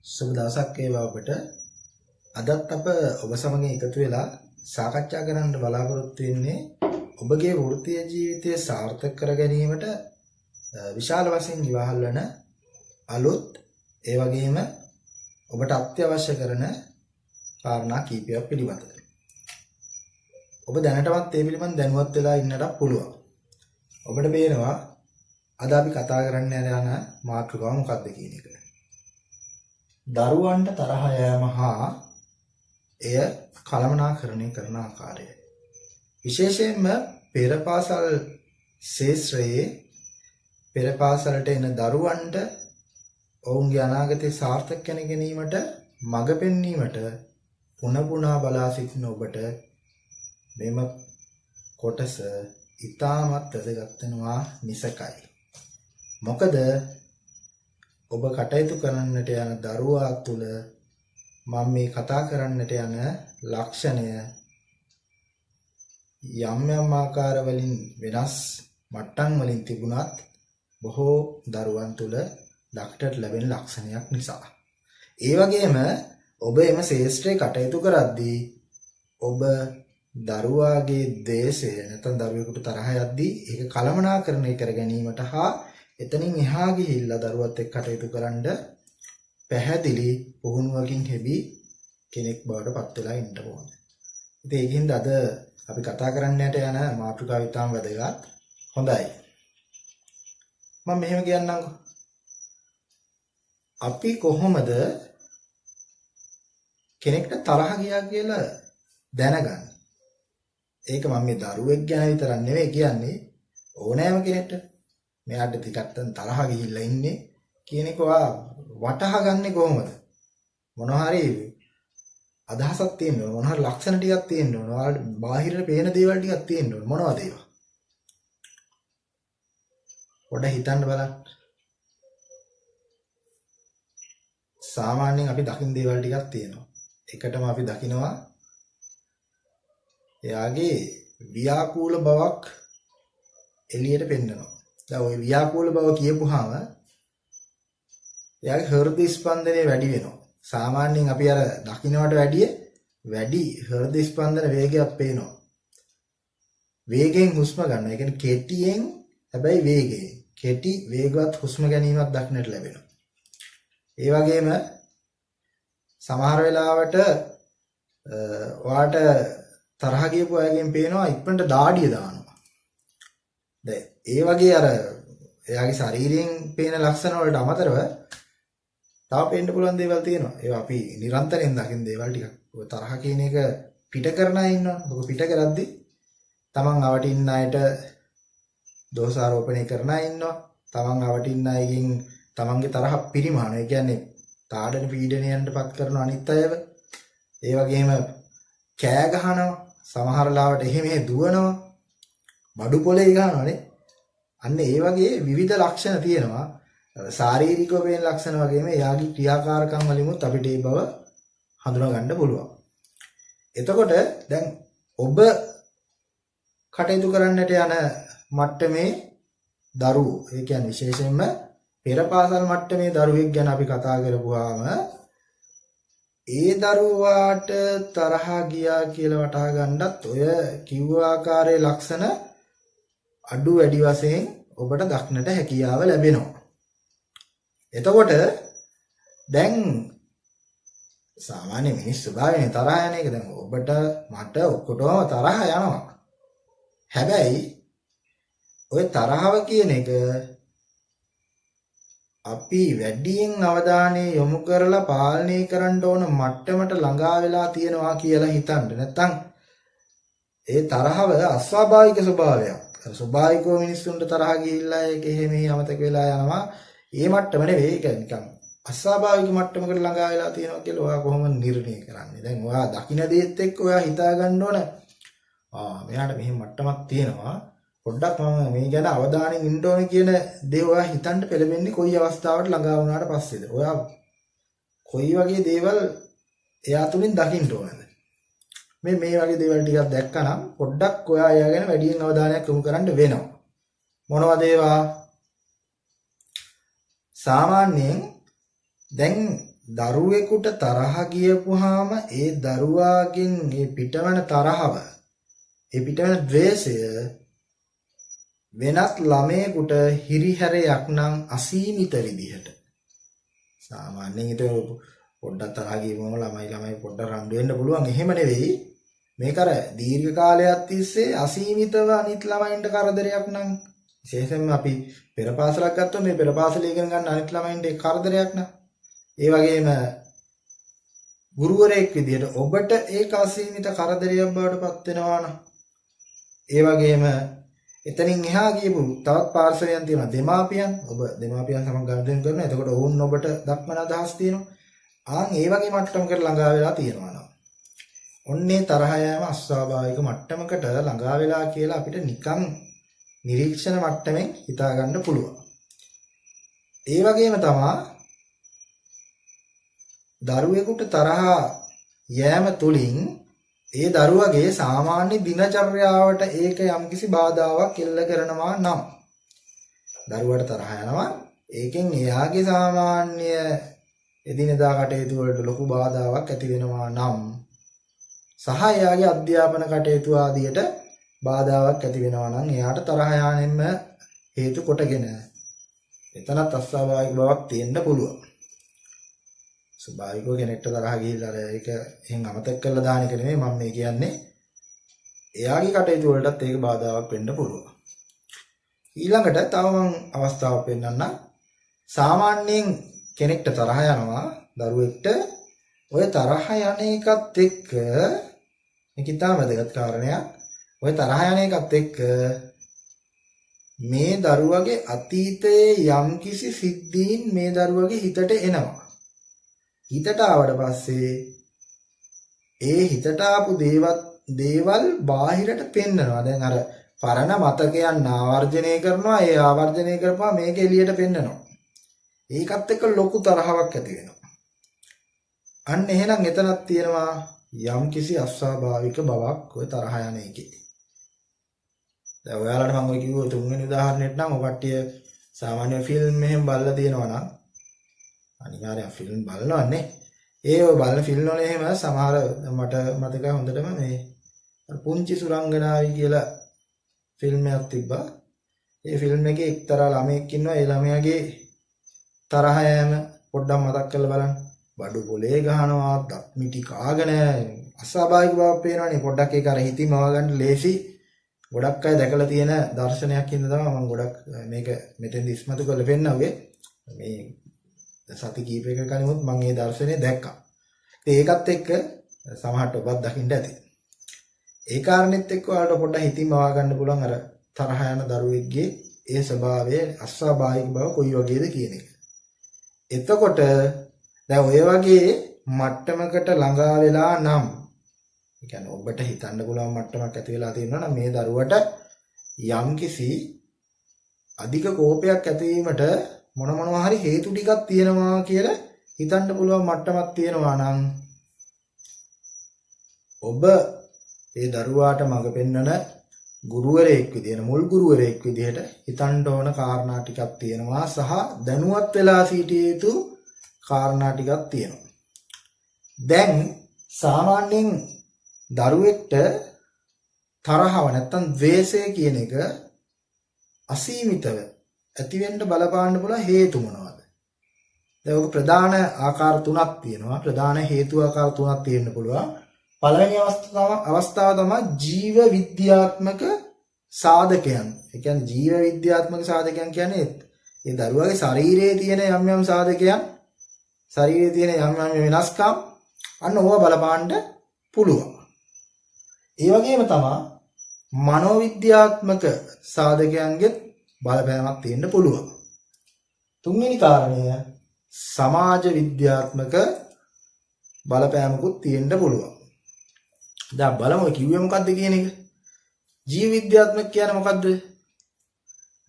සුබ දවසක් වේවා ඔබට. අදත් අප ඔබ සමග එකතු වෙලා සාකච්ඡා කරන්න බලාපොරොත්තු වෙන්නේ ඔබගේ වෘත්තීය ජීවිතය සාර්ථක කර ගැනීමට විශාල වශයෙන් ඉවහල් වන අලුත් ඒ වගේම ඔබට අත්‍යවශ්‍ය කරන කාරණා කීපයක් පිළිබඳව. ඔබ දැනටමත් ඒ පිළිබඳව දැනුවත් වෙලා ඉන්නට පුළුවන්. ඔබට පේනවා අද අපි කතා කරන්න යන මාතෘකාව මොකක්ද කියන එක. දරුවන්ට තරහ යෑම හා එය කළමනාකරණය කරන ආකාරය. විශේෂයෙන්ම පෙර පාසල් ශාස්ත්‍රයේ පෙර පාසලට එන දරුවන්ට ඔවුන්ගේ අනාගතය සාර්ථක කර ගැනීමට මඟ පෙන්වීමට පුන පුනා බලා සිටින ඔබට මෙම කොටස ඉතාමත් වැදගත් වෙනවා නිසකයි. මොකද ඔබ කටයුතු කරන්නට යන දරුවා තුළ මම මේ කතා කරන්නට යන ලක්ෂණය යම් යම් ආකාර වලින් වෙනස් මට්ටම් වලින් තිබුණත් බොහෝ දරුවන් තුළ දක්නට ලැබෙන ලක්ෂණයක් නිසා. ඒ වගේම ඔබ එම ශාස්ත්‍රයේ කටයුතු කරද්දී ඔබ දරුවාගේ දේශය නැත්නම් දරුවෙකුට තරහ යද්දී ඒක කළමනාකරණය කර ගැනීමට හා එතනින් එහා ගිහිල්ලා දරුවත් එක්ක කටයුතු කරන්න පැහැදිලි පුහුණුවකින් හැබි කෙනෙක් බවට පත් වෙලා ඉන්න ඕනේ. ඉතින් ඒකින්ද අද අපි කතා කරන්නට යන මාතෘකාව ඉතාම වැදගත්. හොඳයි. මම මෙහෙම කියන්නම්කෝ. අපි කොහොමද කෙනෙක්ට තරහ ගියා කියලා දැනගන්නේ? ඒක මම මේ දරුවෙක් ගැන විතරක් නෙවෙයි කියන්නේ ඕනෑම කෙනෙක්ට. මෙයාට ටිකක් තරහ ගිහිල්ලා ඉන්නේ කියන එක වටහා ගන්නෙ කොහොමද? මොනවා හරි අදහසක් තියෙන්න ඕන, මොනවා හරි ලක්ෂණ ටිකක් තියෙන්න ඕන, ඔයාලට බාහිරට පේන දේවල් ටිකක් තියෙන්න ඕන. මොනවද ඒවා? පොඩ්ඩක් හිතන්න බලන්න. සාමාන්‍යයෙන් අපි දකින දේවල් ටිකක් තියෙනවා. එකටම අපි දකිනවා එයාගේ ව්‍යාකූල බවක් එළියට පෙන්නනවා. දැන් ওই ව්‍යාකූල බව කියපුවාම එයාගේ හෘද ස්පන්දනය වැඩි වෙනවා. සාමාන්‍යයෙන් අපි අර දකින්නට වැඩි හෘද ස්පන්දන වේගයක් පේනවා. වේගයෙන් හුස්ම ගන්නවා. ඒ කියන්නේ කෙටියෙන් හැබැයි වේගයෙන්. කෙටි වේගවත් හුස්ම ගැනීමක් දක්නට ලැබෙනවා. ඒ වගේම සමහර වෙලාවට ඔයාට තරහ ගියපු අයගෙන් පේනවා ඉක්මනට දාඩිය දානවා. දැන් ඒ වගේ අර එයාගේ ශරීරයෙන් පේන ලක්ෂණ වලට අමතරව තව පේන්න පුළුවන් දේවල් තියෙනවා. ඒවා අපි නිරන්තරයෙන් දකින දේවල් ටිකක්. ඔය තරහ කියන එක පිට කරන අය ඉන්නවා. ඔක පිට කරද්දී තමන් අවටින්න අයට දෝෂාරෝපණය කරන අය ඉන්නවා. තමන් අවටින්න අයගෙන් තමන්ගේ තරහ පිරිමහන. ඒ කියන්නේ තාඩන පීඩනයන්ටපත් කරන අනිත් අයව. ඒ වගේම කෑ ගහනවා. සමහර ලාවට එහෙම දුවනවා. බඩු පොලේ ගන්නවානේ. අන්න ඒ වගේ විවිධ ලක්ෂණ තියෙනවා. ශාරීරිකව වෙන ලක්ෂණ වගේම එයාගේ ක්‍රියාකාරකම් වලිමුත් අපිට මේ බව හඳුනා ගන්න පුළුවන්. එතකොට දැන් ඔබ කටයුතු කරන්නට යන මට්ටමේ දරුවෝ, ඒ කියන්නේ විශේෂයෙන්ම පෙර පාසල් මට්ටමේ දරුවෙක් ගැන අපි කතා කරපුවාම ඒ දරුවාට තරහ ගියා කියලා වටහා ගන්නත් ඔය කිව්ව ආකාරයේ ලක්ෂණ අඩු වැඩි වශයෙන් ඔබට දක්නට හැකියාව ලැබෙනවා. එතකොට දැන් සාමාන්‍ය මිනිස් ස්වභාවයෙන් තරහ යන එක දැන් ඔබට මට ඔක්කොටම තරහ යනවා. හැබැයි ඔය තරහව කියන එක අපි වැඩියෙන් අවධානය යොමු කරලා පාලනය කරන්න ඕන මට්ටමට ළඟා වෙලා තියෙනවා කියලා හිතන්න. නැත්තම් ඒ තරහව අස්වාභාවික ස්වභාවයක්. ස්වභාවිකව මිනිස්සුන්ට තරහ ගිහිල්ලා ඒක එහෙම අමතක වෙලා යනවා. ඒ මට්ටම නෙවෙයි. ඒක නිකන් අස්වාභාවික මට්ටමකට ළඟා වෙලා තියෙනවා කියලා ඔයා කොහොමද නිර්ණය කරන්නේ? දැන් ඔයා දකින්න දේත් එක්ක ඔයා හිතා ගන්න ඕන. මෙයාට මෙහෙම මට්ටමක් තියෙනවා. පොඩ්ඩක් මම මේ ගැන අවධානයෙන් ඉන්න ඕනේ කියන දේ ඔයා හිතන්න පෙළඹෙන්නේ කොයි අවස්ථාවට ළඟා වුණාට පස්සේද? ඔයා කොයි වගේ දේවල් එයා තුලින් දකින්න ඕනද? මේ වගේ දේවල් ටිකක් දැක්කනම් පොඩ්ඩක් ඔයා එයා ගැන වැඩියෙන් අවධානයක් යොමු කරන්න වෙනවා. මොනවද ඒවා? සාමාන්‍යයෙන් දැන් දරුවෙකුට තරහ ගියපුවාම ඒ දරුවාගෙන් මේ පිටවන තරහව, ඒ පිටවන ද්වේෂය වෙනත් ළමයෙකුට හිරිහැරයක් නම් අසීමිත විදිහට. සාමාන්‍යයෙන් ඒක පොඩ්ඩක් තරහ ගියම ළමයි පොඩ්ඩක් රණ්ඩු වෙන්න පුළුවන්. එහෙම නෙවෙයි. මේක අර දීර්ඝ කාලයක් තිස්සේ අසීමිතව අනිත් ළමයින්ට කරදරයක් නම්, විශේෂයෙන්ම අපි පෙර පාසලක් ගත්තොත් මේ පෙර පාසලේ ඉගෙන ගන්න අනිත් ළමයින්ට ඒක කරදරයක් නම්, ඒ වගේම ගුරුවරයෙක් විදියට ඔබට ඒක අසීමිත කරදරයක් බවට පත් වෙනවා නම්, ඒ වගේම එතනින් එහා ගියපු තවත් පාර්ශවයන් තියෙනවා දෙමාපියන්. ඔබ දෙමාපියන් සමග ගනුදෙනු කරනවා. එතකොට ඔවුන් ඔබට දක්වන අදහස් තියෙනවා. ඒ වගේ මට්ටමකට ළඟා වෙලා තියෙනවා නම්, ඔන්නේ තරහ යෑම අස්වාභාවික මට්ටමකට ළඟා වෙලා කියලා අපිට නිකන් නිරීක්ෂණ මට්ටමින් හිතා ගන්න පුළුවන්. ඒ වගේම තමයි දරුවෙකුට තරහ යෑම තුලින් ඒ දරුවගේ සාමාන්‍ය දිනචර්යාවට ඒක යම්කිසි බාධාවක් එල්ල කරනවා නම්, දරුවට තරහ යනවා, ඒකෙන් එයාගේ සාමාන්‍ය එදිනෙදා කටයුතු වලට ලොකු බාධාවක් ඇති වෙනවා නම්, සහ එයාගේ අධ්‍යාපන කටයුතු ආදියට බාධාවක් ඇති වෙනවා නම්, එයාට තරහ යෑමෙන්ම හේතු කොටගෙන එතනත් අස්වාභාවික බවක් තියෙන්න පුළුවන්. ස්වභාවිකව කෙනෙක්ට තරහ ගිහිල්ලා ඒක එහෙන් අමතක කරලා දාන එක නෙමෙයි මම මේ කියන්නේ. එයාගේ කටයුතු වලටත් ඒක බාධාවක් වෙන්න පුළුවන්. ඊළඟට තව මම අවස්ථාවක් පෙන්නන්නම්. සාමාන්‍යයෙන් කෙනෙක්ට තරහ යනවා, දරුවෙක්ට ඔය තරහ යන එකත් එක්ක, මේක ඉතාම වැදගත් කාරණයක්. ඔය තරහ යන එකත් එක්ක මේ දරුවගේ අතීතයේ යම්කිසි සිද්ධීන් මේ දරුවගේ හිතට එනවා. හිතට ආවට පස්සේ ඒ හිතට ආපු දේවල් බාහිරට පෙන්නනවා. දැන් අර පරණ මතකයන් ආවර්ජනය කරනවා. ඒ ආවර්ජනය කරපුවා මේක එළියට පෙන්නනවා. ඒකත් එක්ක ලොකු තරහවක් ඇති වෙනවා. අන්න එහෙනම් එතනක් තියෙනවා යම්කිසි අස්වාභාවික බවක් ඔය තරහ යන එකේ. දැන් ඔයාලට මම ඔය කිව්ව තුන්වෙනි උදාහරණෙත් නම් ඔය කට්ටිය සාමාන්‍ය ෆිල්ම් එහෙම බලලා තියෙනවා නම් අනිවාර්යෙන් ෆිල්ම් බලනවානේ. ඒ ඔය බලන ෆිල්ම් වල එහෙම සමහර මට මතකයි හොඳටම මේ පුංචි සුරංගනාවි කියලා ෆිල්ම් එකක් තිබ්බා. ඒ ෆිල්ම් එකේ එක්තරා ළමයෙක් ඉන්නවා. ඒ ළමයාගේ තරහ යෑම පොඩ්ඩක් මතක් කරලා බලන්න. බඩු පොලේ ගහනවා, දත් මිටි කාගෙන අස්වාභාවික බවක් පේනවනේ. පොඩ්ඩක් ඒක අර හිතින්ම වගන්න ලේසි. ගොඩක් අය දැකලා තියෙන දර්ශනයක් ඉන්න තමයි මම ගොඩක් මේක මෙතෙන්දි ඉස්මතු කරලා පෙන්නන්නේ. මේ සති කීපයක කලිමුත් මම මේ දර්ශනය දැක්කා. ඒකත් එක්ක සමහරට ඔබත් දකින්න ඇති. ඒ කාරණෙත් එක්ක ඔයාලට පොඩ්ඩක් හිතින්ම වා ගන්න පුළුවන් අර තරහ යන දරුවෙක්ගේ ඒ ස්වභාවය අස්වාභාවික බව කොයි වගේද කියන එක. එතකොට දැන් ඔය වගේ මට්ටමකට ළඟා වෙලා නම්, ඒ කියන්නේ ඔබට හිතන්න පුළුවන් මට්ටමක් ඇති වෙලා තියෙනවා නම් මේ දරුවට යම්කිසි අධික කෝපයක් ඇතිවීමට මොනවා හරි හේතු ටිකක් තියෙනවා කියලා හිතන්න පුළුවන් මට්ටමක් තියෙනවා නම්, ඔබ ඒ දරුවාට මඟ පෙන්වන ගුරුවරයෙක් විදියට, මුල් ගුරුවරයෙක් විදියට හිතන්න ඕන කාරණා ටිකක් තියෙනවා, සහ දැනුවත් වෙලා සිටිය යුතු කාරණා ටිකක් තියෙනවා. දැන් සාමාන්‍යයෙන් දරුවෙක්ට තරහව නැත්තම් ද්වේෂය කියන එක අසීමිතව ඇති වෙන්න බලපාන්න පුළුවන් හේතු මොනවද? දැන් ඔක ප්‍රධාන ආකාර තුනක් තියෙනවා. ප්‍රධාන හේතු ආකාර තුනක් තියෙන්න පුළුවන්. පළවෙනි අවස්ථාව තමයි ජීව විද්‍යාත්මක සාධකයන්. ඒ කියන්නේ ජීව විද්‍යාත්මක සාධකයන් කියන්නේ ඒ දරුවාගේ ශරීරයේ තියෙන යම් යම් සාධකයන්, ශරීරයේ තියෙන යම් යම් වෙනස්කම් අන්න ඕවා බලපාන්න පුළුවන්. ඒ වගේම තමයි මනෝවිද්‍යාත්මක සාධකයන්ගෙත් බලපෑමක් තියෙන්න පුළුවන්. තුන්වෙනි කාරණය සමාජ විද්‍යාත්මක බලපෑමකුත් තියෙන්න පුළුවන්. දැන් බලමු කිව්වේ මොකද්ද කියන එක. ජීව විද්‍යාත්මක කියන්නේ මොකද්ද?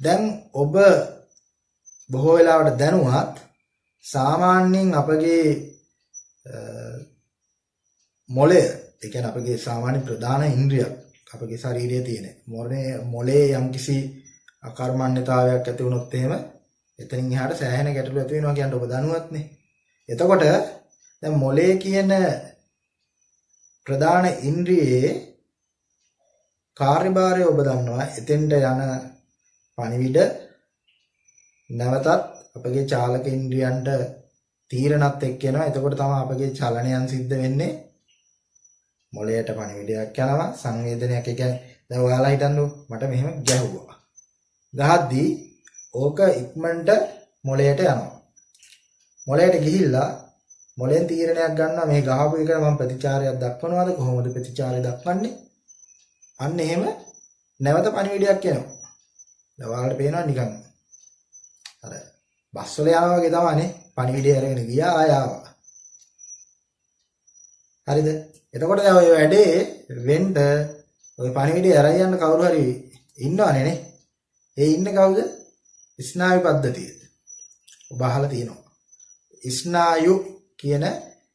දැන් ඔබ බොහෝ වෙලාවට දැනුවත් සාමාන්‍යයෙන් අපගේ මොළය, ඒ කියන්නේ අපගේ සාමාන්‍ය ප්‍රධාන ඉන්ද්‍රියක් අපගේ ශරීරයේ තියෙන මොළේ යම්කිසි අකර්මණ්‍යතාවයක් ඇති වුණොත් එහෙම එතනින් එහාට සෑහෙන ගැටලු ඇති වෙනවා කියන්නේ ඔබ දනුවත්නේ. එතකොට දැන් මොලේ කියන ප්‍රධාන ඉන්ද්‍රියේ කාර්යභාරය ඔබ දන්නවා. එතෙන්ට යන පණිවිඩ නැවතත් අපගේ චාලක ඉන්ද්‍රියන්ට තීරණත් එක්ක එනවා. එතකොට තමයි අපගේ චලනයන් සිද්ධ වෙන්නේ. මොළයට පණිවිඩයක් යනවා සංවේදනයක්. ඒ කියන්නේ දැන් ඔයාලා හිතන්නකො මට මෙහෙම ගැහුවා. ගහද්දී ඕක ඉක්මනට මොළයට යනවා. මොළයට ගිහිල්ලා මොළෙන් තීරණයක් ගන්නවා මේ ගහපු එකට මම ප්‍රතිචාරයක් දක්වනවාද කොහොමද ප්‍රතිචාරය දක්වන්නේ? අන්න එහෙම නැවත පණිවිඩයක් එනවා. දැන් ඔයාලට පේනවා නිකන් අර බස් වල යනවා වගේ තමයිනේ. පණිවිඩය අරගෙන ගියා ආය ආවා. හරිද? එතකොට දැන් ඔය වැඩේ වෙන්න ඔය පණිවිඩය අරන් යන්න කවුරු හරි ඉන්නවනේ නේ. ඒ ඉන්නේ කවුද? ස්නායු පද්ධතිය. ඔබ අහලා තියෙනවා. ස්නායු කියන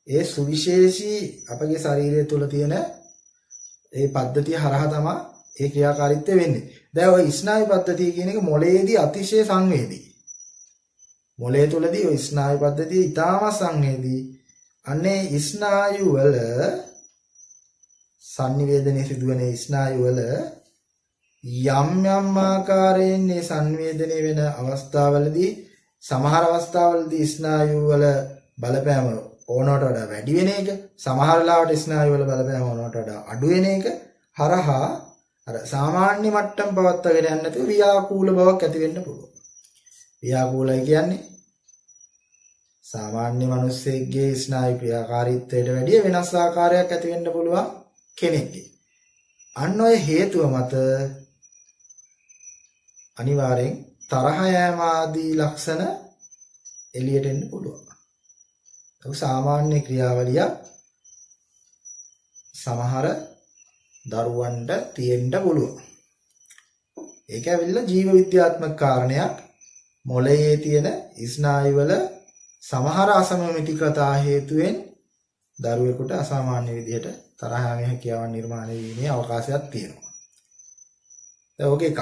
ඒ සුවිශේෂී අපගේ ශරීරය තුල තියෙන ඒ පද්ධතිය හරහා තමයි ඒ ක්‍රියාකාරීත්වය වෙන්නේ. දැන් ඔය ස්නායු පද්ධතිය කියන එක මොළයේදී අතිශය සංවේදී. මොළය තුලදී ඔය ස්නායු පද්ධතිය ඉතාම සංවේදී. අනේ ස්නායු වල සංනිවේදනයේ සිදුවන ස්නායු වල යම් යම් ආකාරයෙන් මේ සංවේදනය වෙන අවස්ථාවලදී සමහර අවස්ථාවලදී ස්නායු වල බලපෑම ඕනවට වඩා වැඩි වෙන එක, සමහර ලාවට ස්නායු වල බලපෑම ඕනවට වඩා අඩු වෙන එක හරහා අර සාමාන්‍ය මට්ටම් පවත්වාගෙන යන්න නැතුව ව්‍යාකූල බවක් ඇති වෙන්න පුළුවන්. ව්‍යාකූලයි කියන්නේ සාමාන්‍ය මිනිස්සෙක්ගේ ස්නායු ක්‍රියාකාරීත්වයට වැඩිය වෙනස් ආකාරයක් ඇති වෙන්න පුළුවන් කෙනෙක්ගේ. අන්න ඔය හේතුව මත අනිවාර්යෙන් තරහ යෑම ආදී ලක්ෂණ එළියට එන්න පුළුවන්. ඒක සාමාන්‍ය ක්‍රියාවලිය සමහර දරුවන්ට තියෙන්න පුළුවන්. ඒක ඇවිල්ලා ජීව විද්‍යාත්මක කාරණයක්. මොළයේ තියෙන ස්නායුවල සමහර අසමමිතිකතා හේතුවෙන් දරුවෙකුට අසාමාන්‍ය විදිහට තරහ යන හැකියාවන් නිර්මාණය වීමේ අවකාශයක් තියෙනවා. ඒක ඔක එකක්.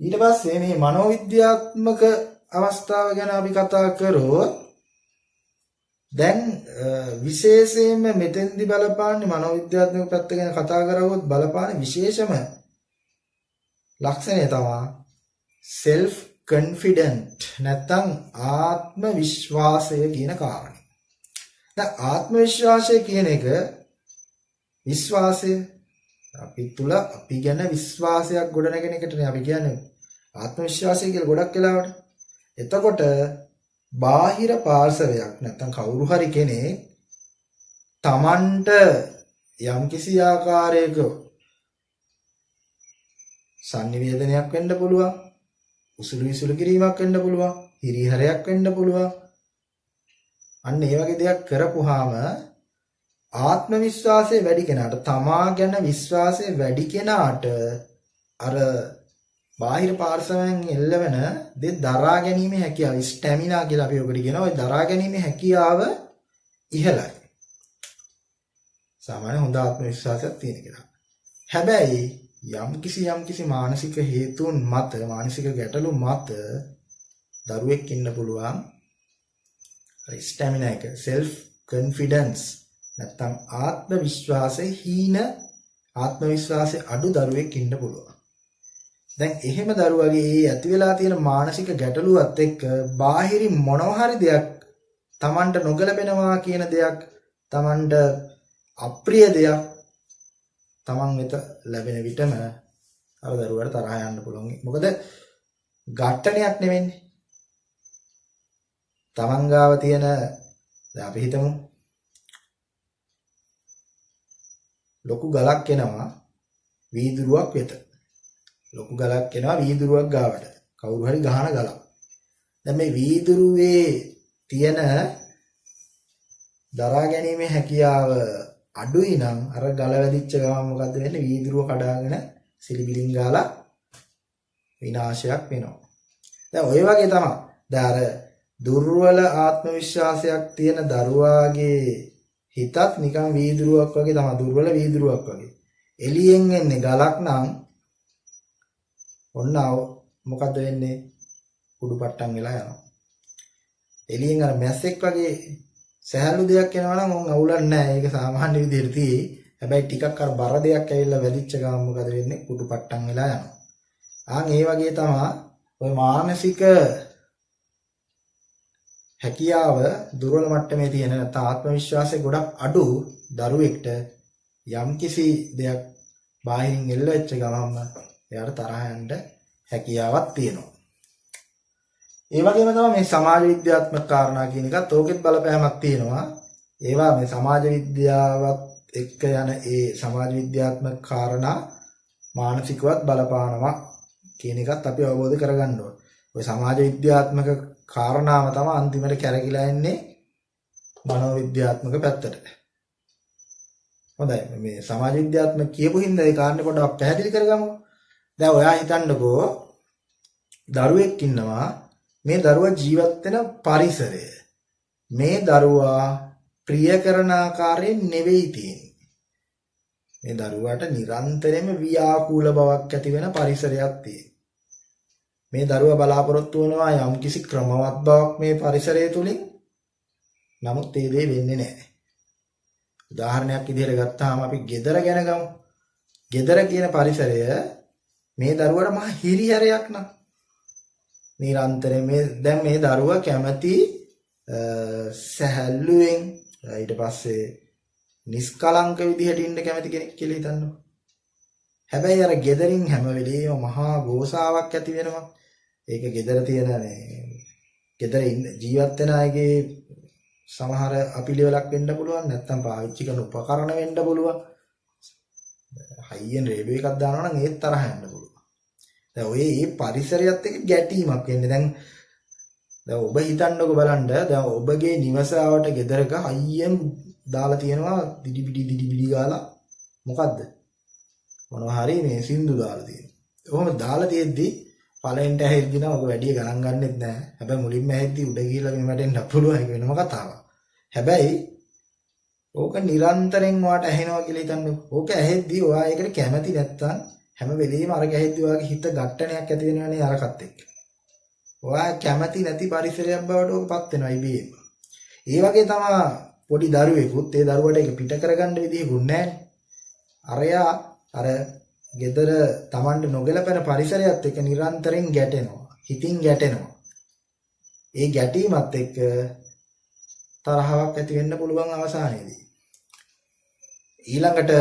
ඊට පස්සේ මේ මනෝවිද්‍යාත්මක අවස්ථාව ගැන අපි කතා කරොත් දැන් විශේෂයෙන්ම මෙතෙන්දි බලපාන්නේ මනෝවිද්‍යාත්මක පැත්ත ගැන කතා කරවොත් බලපාන්නේ විශේෂම ලක්ෂණය තමයි self confident නැත්නම් ආත්ම විශ්වාසය කියන කාරණේ. දැන් ආත්ම විශ්වාසය කියන එක විශ්වාසය අපි තුල අපි ගැන විශ්වාසයක් ගොඩනගෙන එකටනේ අපි කියන්නේ ආත්ම විශ්වාසය කියලා ගොඩක් වෙලාවට. එතකොට බාහිර පාර්ශවයක් නැත්නම් කවුරු හරි කෙනෙක් Tamanට යම්කිසි ආකාරයක සංනිවේදනයක් වෙන්න පුළුවන්, උසුළු විසුළු කිරීමක් වෙන්න පුළුවන්, හිරිහැරයක් වෙන්න පුළුවන්. අන්න ඒ වගේ දෙයක් කරපුවාම ආත්ම විශ්වාසය වැඩි කෙනාට, තමා ගැන විශ්වාසය වැඩි කෙනාට අර බාහිර පාර්ශවයෙන් එල්ලවෙන දේ දරා ගැනීම හැකියාව, ස්ටැමිනා කියලා අපි ඔකට කියනවා. ওই දරා ගැනීම හැකියාව ඉහළයි. සාමාන්‍ය හොඳ ආත්ම විශ්වාසයක් තියෙන කෙනා. හැබැයි යම්කිසි මානසික හේතුන් මත, මානසික ගැටලු මත දරුවෙක් ඉන්න පුළුවන් ස්ටැමිනා එක, self confidence නැත්නම් ආත්ම විශ්වාසයේ හීන, ආත්ම විශ්වාසයේ අඩු දරුවෙක් ඉන්න පුළුවන්. දැන් එහෙම දරුවගේ ඒ ඇති වෙලා තියෙන මානසික ගැටලුවත් එක්ක බාහිරින් මොනවා හරි දෙයක් Tamanට නොගැලපෙනවා කියන දෙයක්, Tamanට අප්‍රිය දෙයක් Taman වෙත ලැබෙන විටම අර දරුවාට තරහ යන්න පුළුවන්. මොකද ඝට්ටනයක් නෙවෙන්නේ. Taman ගාව තියෙන, දැන් අපි හිතමු ලොකු ගලක් එනවා වීදුරුවක් වෙත. ලොකු ගලක් එනවා වීදුරුවක් ගාවට. කවුරු හරි ගහන ගලක්. දැන් මේ වීදුරුවේ තියෙන දරා ගැනීමේ හැකියාව අඩුයි නම් අර ගල වැදිච්ච ගමන් මොකද්ද වෙන්නේ? වීදුරුව කඩාගෙන සිලිබිලින් ගාලා විනාශයක් වෙනවා. දැන් ওই වගේ තමයි. දැන් අර දුර්වල ආත්ම විශ්වාසයක් තියෙන දරුවාගේ හිතත් නිකන් වීදුරුවක් වගේ තමයි. දුර්වල වීදුරුවක් වගේ. එළියෙන් එන්නේ ගලක් නම් ඔන්න මොකද්ද වෙන්නේ? කුඩු පට්ටම් වෙලා යනවා. එළියෙන් අර මැස්සෙක් වගේ සහැල්ලු දෙයක් එනවා නම් උන් අවුලන්නේ නැහැ. ඒක සාමාන්‍ය විදිහට තියෙයි. හැබැයි ටිකක් අර බර දෙයක් ඇවිල්ලා වැදිච්ච ගමන් මොකද වෙන්නේ? කුඩු පට්ටම් වෙලා යනවා. ඒ වගේ තමයි ඔය මානසික හැකියාව දුර්වල මට්ටමේ තියෙන නැත්නම් ආත්ම විශ්වාසය ගොඩක් අඩු දරුවෙක්ට යම්කිසි දෙයක් බාහිරින් එල්ල වෙච්ච ගමන්ම එයාට තරහ යන්න හැකියාවක් තියෙනවා. ඒ වගේම තමයි මේ සමාජ විද්‍යාත්මක කාරණා කියන එකත් ඕකෙත් බලපෑමක් තියෙනවා. ඒවා මේ සමාජ විද්‍යාවත් එක්ක යන ඒ සමාජ විද්‍යාත්මක කාරණා මානසිකවත් බලපානවා කියන එකත් අපි අවබෝධ කරගන්න ඕනේ. ඔය සමාජ විද්‍යාත්මක කාරණාව තමයි අන්තිමට කැරකිලා එන්නේ මනෝවිද්‍යාත්මක පැත්තට. හොඳයි මේ සමාජ විද්‍යාත්මක කියපු හින්දා ඒ කාරණේ පොඩ්ඩක් පැහැදිලි කරගමු. දැන් ඔයා හිතන්නකෝ දරුවෙක් ඉන්නවා මේ දරුවා ජීවත් වෙන පරිසරය මේ දරුවා ප්‍රිය කරන ආකාරයෙන් නෙවෙයි තියෙන්නේ. මේ දරුවාට නිරන්තරයෙන්ම ව්‍යාකූල බවක් ඇති වෙන පරිසරයක් තියෙනවා. මේ දරුවා බලාපොරොත්තු වෙනවා යම්කිසි ක්‍රමවත් බවක් මේ පරිසරය තුලින්. නමුත් ඒ දේ වෙන්නේ නැහැ. උදාහරණයක් විදිහට ගත්තාම අපි ගෙදර ගැන ගමු. ගෙදර කියන පරිසරය මේ දරුවාට මහා හිරිහැරයක් නා. නිරන්තරයෙන් දැන් මේ දරුවා කැමති සැහැල්ලුවෙන් ඊට පස්සේ නිස්කලංක විදිහට ඉන්න කැමති කෙනෙක් කියලා හිතන්නකො. හැබැයි අර ගෙදරින් හැම වෙලේම මහා ගෝසාවක් ඇති වෙනවා. ඒක ගෙදර තියෙන ගෙදර ජීවත් වෙන අයගේ සමහර අපිලිවෙලක් වෙන්න පුළුවන්. නැත්නම් පාවිච්චි කරන උපකරණ වෙන්න පුළුවන්. හයියෙන් රේඩියෝ එකක් දානවා නම් ඒත් තරහ යන්න පුළුවන්. දැන් ඔය මේ පරිසරයත් එක්ක ගැටීමක් වෙන්නේ. දැන් ඔබ හිතන්නකො බලන්න. දැන් ඔබගේ නිවසාවට ගෙදරක හයියෙන් දාලා තියෙනවා දිඩිබිඩි ගාලා මොකද්ද? මොනවා හරි මේ සින්දු දාලා තියෙනවා. කොහොම දාලා තියෙද්දි පළෙන්ට ඇහෙද්දි නම් ඔබ වැඩි ගණන් ගන්නෙත් නැහැ. හැබැයි මුලින්ම ඇහෙද්දි උඩ ගිහිල්ලා මේ වැටෙන්න පුළුවන් ඒක වෙනම කතාවක්. හැබැයි ඕක නිරන්තරයෙන් වාට ඇහෙනවා කියලා හිතන්නකො. ඕක ඇහෙද්දි ඔයා ඒකට කැමති නැත්තම් හැම වෙලෙම අර ගැහෙද්දි ඔයාගේ හිත ගැටණයක් ඇති වෙනවනේ අරකට එක්ක. ඔයා කැමති නැති පරිසරයක් බවට ඕකපත් වෙනවා ඉබේම. ඒ වගේ තමයි පොඩි දරුවෙකුත් ඒ දරුවට ඒක පිට කරගන්න විදිහකුත් නැහැ. අරයා අර ගෙදර Tamanට නොගැලපෙන පරිසරයත් එක්ක නිරන්තරයෙන් ගැටෙනවා. හිතින් ගැටෙනවා. ඒ ගැටීමත් එක්ක තරහාවක් ඇති වෙන්න පුළුවන් අවසානයේදී. ඊළඟට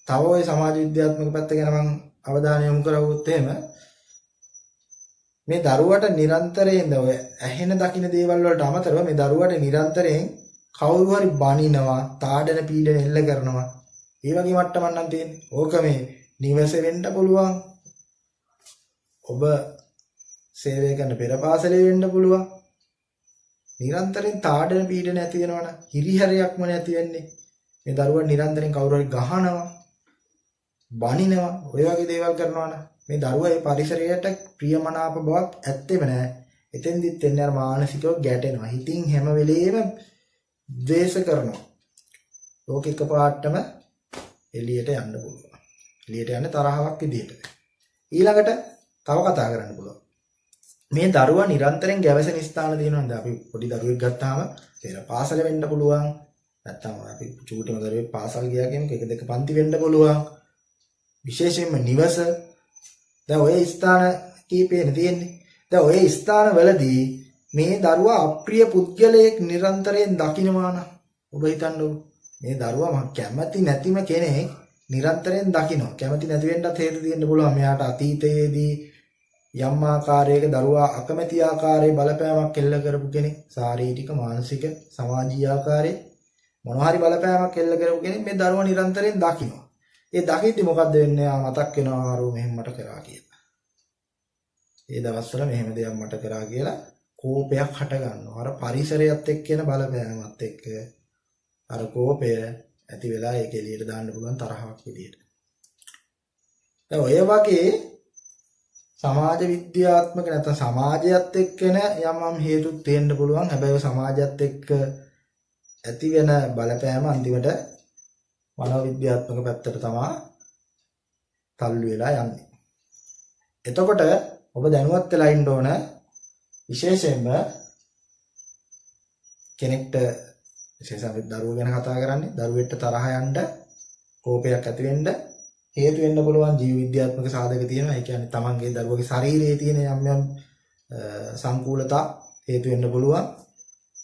තව ওই සමාජ විද්‍යාත්මක පැත්ත ගැන මම අවධානය යොමු කරවුවොත් එහෙම මේ දරුවට නිරන්තරයෙන් ඔය ඇහෙන දකින්න දේවල් වලට අමතරව මේ දරුවට නිරන්තරයෙන් කවුරු හරි බනිනවා, තාඩන පීඩන එල්ල කරනවා. ඒ වගේ මට්ටමක් නම් තියෙන්නේ. ඕක මේ නිවස වෙන්න පුළුවන්. ඔබ සේවය කරන පෙරපාසලේ වෙන්න පුළුවන්. නිරන්තරයෙන් තාඩන පීඩන ඇති වෙනවනම් හිරිහැරයක්ම නැති වෙන්නේ. මේ දරුවා නිරන්තරයෙන් කවුරු හරි ගහනවා, බනිනවා, ඔය වගේ දේවල් කරනවනම් මේ දරුවා ඒ පරිසරයට ප්‍රියමනාප බවක් ඇත්තෙම නැහැ. එතෙන්දිත් එන්නේ අර මානසිකව ගැටෙනවා. හිතින් හැම වෙලෙම ද්වේෂ කරනවා. ඕක එකපාරටම එළියට යන්න පුළුවන්. එළියට යන්නේ තරහාවක් විදියට. ඊළඟට තව කතා කරන්න පුළුවන්. මේ දරුවා නිරන්තරයෙන් ගැවසෙන ස්ථාන තියෙනවද? අපි පොඩි දරුවෙක් ගත්තාම පෙර පාසල වෙන්න පුළුවන්. නැත්නම් අපි චූටිම දරුවෙක් පාසල් ගියා කියමුකෝ එක දෙක පන්ති වෙන්න පුළුවන්. විශේෂයෙන්ම නිවස. දැන් ඔය ස්ථාන කීපෙනේ තියෙන්නේ. දැන් ඔය ස්ථාන වලදී මේ දරුවා අප්‍රිය පුද්ගලයෙක් නිරන්තරයෙන් දකින්නවා නම් ඔබ හිතන්නකො මේ දරුවා මම කැමති නැතිම කෙනෙක් නිරන්තරයෙන් දකින්නවා. කැමති නැති වෙන්නත් හේතු තියෙන්න පුළුවන්. මෙයාට අතීතයේදී යම් ආකාරයක දරුවා අකමැති ආකාරයේ බලපෑමක් එල්ල කරපු කෙනෙක්, ශාරීරික, මානසික, සමාජීය ආකාරයේ මොනවා හරි බලපෑමක් එල්ල කරපු කෙනෙක් මේ දරුවා නිරන්තරයෙන් දකින්නවා. ඒ දකිද්දි මොකද්ද වෙන්නේ? මතක් වෙනවා ආරෝ මෙහෙම මට කරා කියලා. ඒ දවස්වල මෙහෙම දෙයක් මට කරා කියලා කෝපයක් හට ගන්නවා. අර පරිසරයත් එක්ක එන බලපෑමත් එක්ක අර කෝපය ඇති වෙලා ඒක එළියට දාන්න පුළුවන් තරහක් විදියට. දැන් ඔය වගේ සමාජ විද්‍යාත්මක නැත්නම් සමාජයත් එක්කන යම් හේතුත් තියෙන්න පුළුවන්. හැබැයි ඔය සමාජයත් එක්ක ඇති වෙන බලපෑම අන්තිමට මනෝවිද්‍යාත්මක පැත්තට තමයි තල්ලු වෙලා යන්නේ. එතකොට ඔබ දැනුවත් වෙලා ඉන්න ඕන විශේෂයෙන්ම කෙනෙක්ට විශේෂයෙන් දරුවෝ ගැන කතා කරන්නේ දරුවෙක්ට තරහ යන්න කෝපයක් ඇති වෙන්න හේතු වෙන්න පුළුවන් ජීව විද්‍යාත්මක සාධක තියෙනවා. ඒ කියන්නේ තමන්ගේ දරුවගේ ශරීරයේ තියෙන යම් යම් සංකූලතා හේතු වෙන්න පුළුවන්.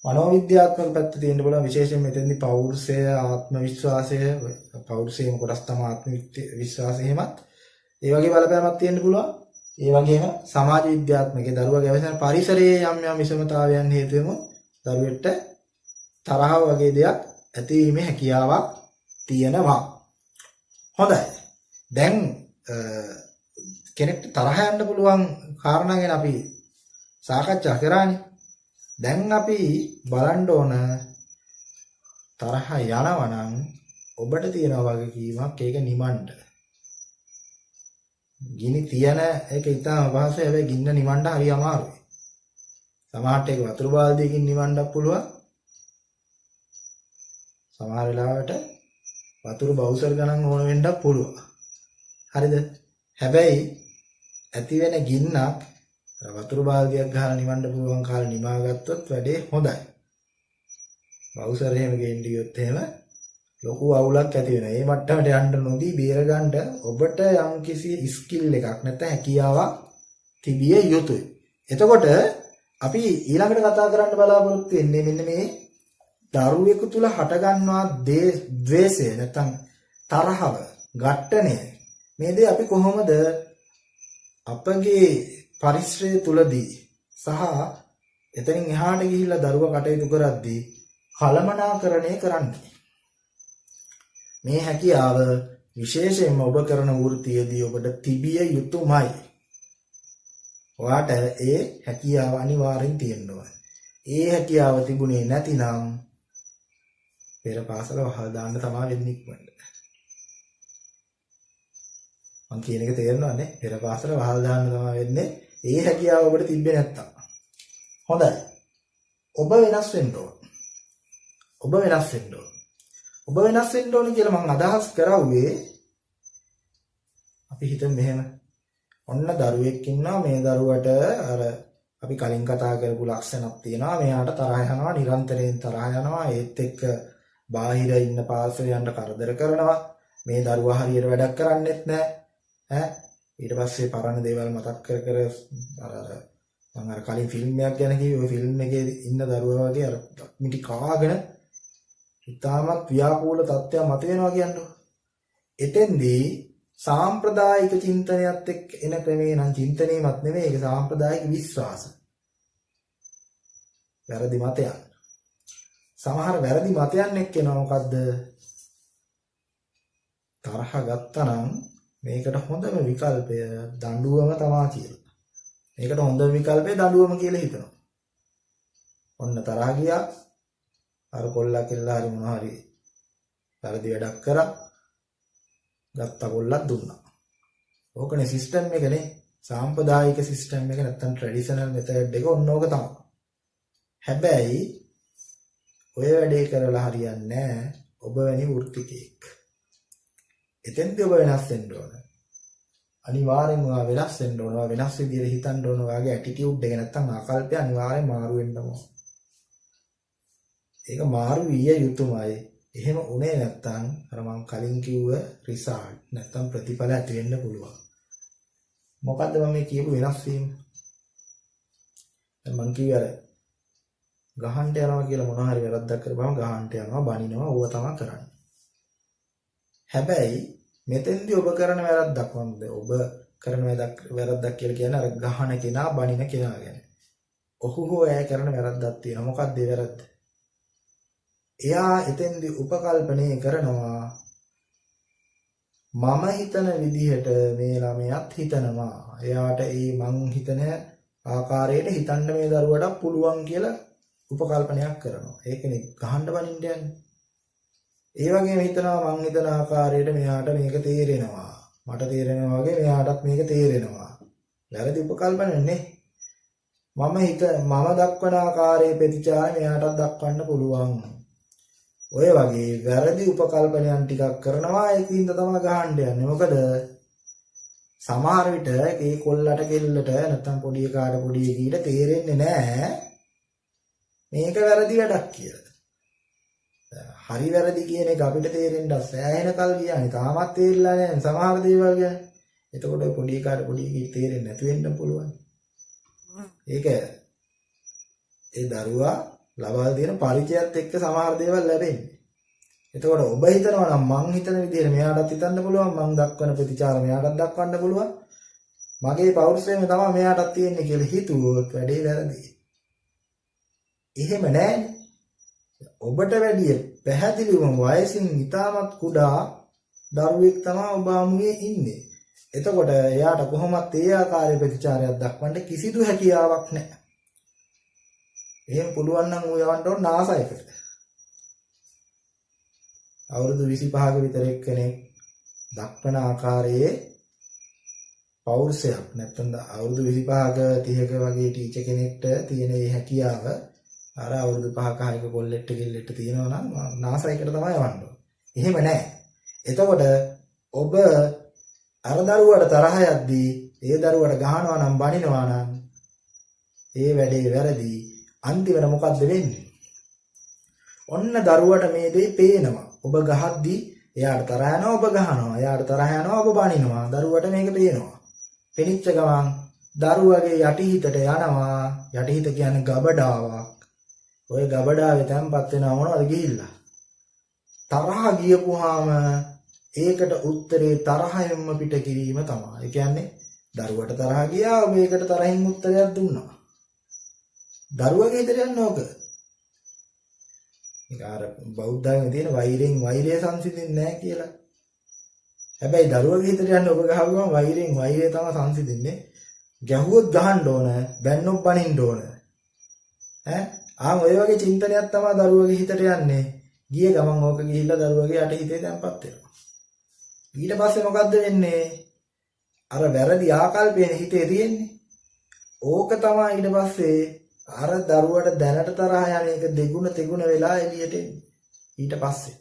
මනෝවිද්‍යාත්මක පැත්ත තියෙන්න පුළුවන්. විශේෂයෙන් මෙතෙන්දී පෞරුෂය, ආත්ම විශ්වාසය, පෞරුෂයම කොටස් තමයි ආත්ම විශ්වාසයෙමත් ඒ වගේ බලපෑමක් තියෙන්න පුළුවන්. ඒ වගේම සමාජ විද්‍යාත්මකේ දරුවගේ අවසන් පරිසරයේ යම් යම් විෂමතාවයන් හේතුවෙම දරුවෙක්ට තරහව වගේ දෙයක් ඇතිවීමේ හැකියාවක් තියෙනවා. හොඳයි. දැන් කෙනෙක්ට තරහ යන්න පුළුවන් කාරණා ගැන අපි සාකච්ඡා කරානේ. දැන් අපි බලන්න ඕන තරහ යනවා නම් ඔබට තියෙන වගකීමක් ඒක නිමන්න. ගිනි තියන එක ඉතාම අපහසුයි. හැබැයි ගින්න නිමන්න හරි අමාරුයි. සමහරට ඒක වතුර බාල්දියකින් නිමන්නත් පුළුවන්. සමහර වෙලාවට වතුර බවුසර් ගණන් ඕන වෙන්නත් පුළුවන්. හරිද? හැබැයි ඇති වෙන ගින්නක් වතුර බාල්දියක් ගහලා නිවන්න පුළුවන් කාලේ නිමා ගත්තොත් වැඩේ හොඳයි. බවුසර් එහෙම ගෙන්න ගියොත් එහෙම ලොකු අවුලක් ඇති වෙනවා. ඒ මට්ටමට යන්න නොදී බේර ගන්න ඔබට යම්කිසි ස්කිල් එකක් නැත්නම් හැකියාවක් තිබිය යුතුයි. එතකොට අපි ඊළඟට කතා කරන්න බලාපොරොත්තු වෙන්නේ මෙන්න මේ දරුවෙකු තුල හටගන්නා ද්වේෂය නැත්නම් තරහව, ඝට්ටණය මේ දේ අපි කොහොමද අපගේ පරිශ්‍රය තුලදී සහ එතනින් එහාට ගිහිල්ලා දරුවා කටයුතු කරද්දී කලමනාකරණය කරන්නේ. මේ හැකියාව විශේෂයෙන්ම ඔබ කරන වෘත්තියේදී ඔබට තිබිය යුතුමයි. ඔයාට ඒ හැකියාව අනිවාර්යෙන් තියෙන්න ඕනේ. ඒ හැකියාව තිබුණේ නැතිනම් පෙර පාසල වහල් දාන්න තමයි වෙන්නේ ඉක්මනට. මම කියන එක තේරෙනවනේ? පෙර පාසල වහල් දාන්න තමයි වෙන්නේ. ඒ හැකියාව ඔබට තිබ්බේ නැත්තම්. හොඳයි. ඔබ වෙනස් වෙන්න ඕන. ඔබ වෙනස් වෙන්න ඕන. ඔබ වෙනස් වෙන්න ඕන කියලා මම අදහස් කරවුවේ අපි හිතමු මෙහෙම. ඔන්න දරුවෙක් ඉන්නවා. මේ දරුවට අර අපි කලින් කතා කරපු ලක්ෂණක් තියෙනවා. මෙයාට තරහ යනවා, නිරන්තරයෙන් තරහ යනවා. ඒත් එක්ක බාහිර ඉන්න පාර්ශවයන්ට කරදර කරනවා. මේ දරුවා හරියට වැඩක් කරන්නේත් නැහැ. ඊට පස්සේ පරණ දේවල් මතක් කර මම අර කලින් ෆිල්ම් එකක් ගැන කිව්වේ. ওই ෆිල්ම් එකේ ඉන්න දරුවා වගේ අර මිටි කාගෙන ඉතාමත් ව්‍යාකූල තත්ත්වයක් මත වෙනවා කියන්නේ. එතෙන්දී සාම්ප්‍රදායික චින්තනයත් එක්ක එන ක්‍රමේ නම් චින්තනීයමත් නෙමෙයි. ඒක සාම්ප්‍රදායික විශ්වාස. වැරදි මතයන්. සමහර වැරදි මතයන් එක්ක එනවා මොකද්ද? තරහ ගත්තනම් මේකට හොඳම විකල්පය දඬුවම තමයි කියලා. මේකට හොඳම විකල්පය දඬුවම කියලා හිතනවා. ඔන්න තරහ ගියා. අර කොල්ලා කෙල්ලා හරි මොනවා හරි වැරදි වැඩක් කරා. ගත්ත කොල්ලක් දුන්නා. ඕකනේ සිස්ටම් එකනේ. සාම්ප්‍රදායික සිස්ටම් එක නැත්තම් ට්‍රැඩිෂනල් මෙතඩ් එක ඔන්න ඕක තමයි. හැබැයි ඔය වැඩේ කරලා හරියන්නේ නැහැ. ඔබ වැනි වෘත්තිකයෙක්. එතෙන්දී ඔබ වෙනස් වෙන්න ඕන. අනිවාර්යෙන්ම ඔයා වෙනස් වෙන්න ඕන. ඔයා වෙනස් විදිහට හිතන්න ඕන. ඔයාගේ ඇටිටියුඩ් එක නැත්තම් ආකල්පය අනිවාර්යෙන් මාරු වෙන්න ඕන. ඒක මාරු විය යුතුමයි. එහෙම උනේ නැත්තම් අර මම කලින් කිව්ව රිසල්ට් නැත්තම් ප්‍රතිඵල ඇති වෙන්න පුළුවන්. මොකද්ද මම මේ කියපු වෙනස් වීම? දැන් මම කිව්වේ අර ගහන්න යනවා කියලා මොනවා හරි වැරද්දක් කරපුවම ගහන්න යනවා, බනිනවා, ඕව තමයි කරන්නේ. හැබැයි මෙතෙන්දී ඔබ කරන වැරද්දක් මොකද? ඔබ කරන වැරද්දක් කියලා කියන්නේ අර ගහන කෙනා, බනින කෙනා ගැන. ඔහු හෝ ඇය කරන වැරද්දක් තියෙනවා. මොකක්ද ඒ වැරද්ද? එයා එතෙන්දී උපකල්පනය කරනවා මම හිතන විදිහට මේ ළමයාත් හිතනවා. එයාට ඒ මං හිතන ආකාරයට හිතන්න මේ දරුවට පුළුවන් කියලා උපකල්පනයක් කරනවා. ඒකනේ ගහන්න බනින්න යන්නේ. ඒ වගේම හිතනවා මං හිතන ආකාරයට මෙයාට මේක තේරෙනවා. මට තේරෙනවා වගේ මෙයාටත් මේක තේරෙනවා. වැරදි උපකල්පනනේ. මම දක්වන ආකාරයේ ප්‍රතිචාරය මෙයාටත් දක්වන්න පුළුවන්. ඔය වගේ වැරදි උපකල්පනයන් ටිකක් කරනවා. ඒකින්ද තමයි ගහන්න යන්නේ. මොකද සමහර විට ඒ කොල්ලට කෙල්ලට නැත්තම් පොඩි එකාට පොඩි එකීට තේරෙන්නේ නැහැ මේක වැරදි වැඩක් කියලා. හරි වැරදි කියන එක අපිට තේරෙන්න සෑහෙන කල් ගියානේ. තාමත් තේරිලා නැහැ සමහර දේවල් ගැන. එතකොට පොඩි කාට පොඩි කී තේරෙන්නේ නැතු වෙන්න පුළුවන්. ඒක ඒ දරුවා ලබා දෙන පරිචයත් එක්ක සමහර දේවල් ලැබෙන්නේ. එතකොට ඔබ හිතනවා නම් මං හිතන විදිහට මෙයාටත් හිතන්න පුළුවන්, මං දක්වන ප්‍රතිචාර මෙයාටත් දක්වන්න පුළුවන්. මගේ පෞරුෂයම තමයි මෙයාටත් තියෙන්නේ කියලා හිතුවොත් වැඩේ වැරදි. එහෙම නෑනේ. ඔබට වැඩිය පැහැදිලිවම වයසින් ඉතාමත් කුඩා දරුවෙක් තමයි ඔබ අමුවේ ඉන්නේ. එතකොට එයාට කොහොමත් ඒ ආකාරයේ ප්‍රතිචාරයක් දක්වන්න කිසිදු හැකියාවක් නැහැ. එහෙම පුළුවන් නම් ඌ යවන්න ඕන නාසයකට. අවුරුදු 25ක විතර එක්කෙනෙක් දක්වන ආකාරයේ පෞරුෂයක් නැත්නම් අවුරුදු 25ක 30ක වගේ ටීචර් කෙනෙක්ට තියෙන මේ හැකියාව අර අවුරුදු 5ක 6ක කොල්ලෙක්ට ගෙල්ලෙක්ට තියෙනවා නම් නාසයකට තමයි යවන්න ඕන. එහෙම නැහැ. එතකොට ඔබ අර දරුවට තරහ යද්දී ඒ දරුවට ගහනවා නම් බනිනවා නම් ඒ වැඩේ වැරදි. අන්තිමට මොකද්ද වෙන්නේ? ඔන්න දරුවට මේ දේ පේනවා. ඔබ ගහද්දී එයාට තරහ යනවා, ඔබ ගහනවා. එයාට තරහ යනවා, ඔබ බනිනවා. දරුවට මේක පේනවා. පෙනිච්ච ගමන් දරුවගේ යටිහිතට යනවා. යටිහිත කියන්නේ ගබඩාවක්. ඔය ගබඩාවේ තැන්පත් වෙනව මොනවද ගිහිල්ලා? තරහ ගියපුවාම ඒකට උත්තරේ තරහෙන්ම පිට කිරීම තමයි. ඒ කියන්නේ දරුවට තරහ ගියා, ඔබ ඒකට තරහින් උත්තරයක් දුන්නා. දරුවගේ හිතට යන්නේ ඕක. ඒක අර බෞද්ධයන්ගේ තියෙන වෛරයෙන් වෛරය සංසිඳෙන්නේ නැහැ කියලා. හැබැයි දරුවගේ හිතට යන්නේ ඔබ ගහගුවම වෛරයෙන් වෛරය තමයි සංසිඳෙන්නේ. ගැහුවොත් ගහන්න ඕන, බැන්නොත් බනින්න ඕන. ඔය වගේ චින්තනයක් තමයි දරුවගේ හිතට යන්නේ. ගිය ගමන් ඕක ගිහිල්ලා දරුවගේ යට හිතේ තැම්පත් වෙනවා. ඊට පස්සේ මොකද්ද වෙන්නේ? අර වැරදි ආකල්පයෙන් හිතේ තියෙන්නේ. ඕක තමයි ඊට පස්සේ අර දරුවට දැනට තරහ යන එක දෙගුණ තෙගුණ වෙලා එළියට එන්නේ. ඊට පස්සේ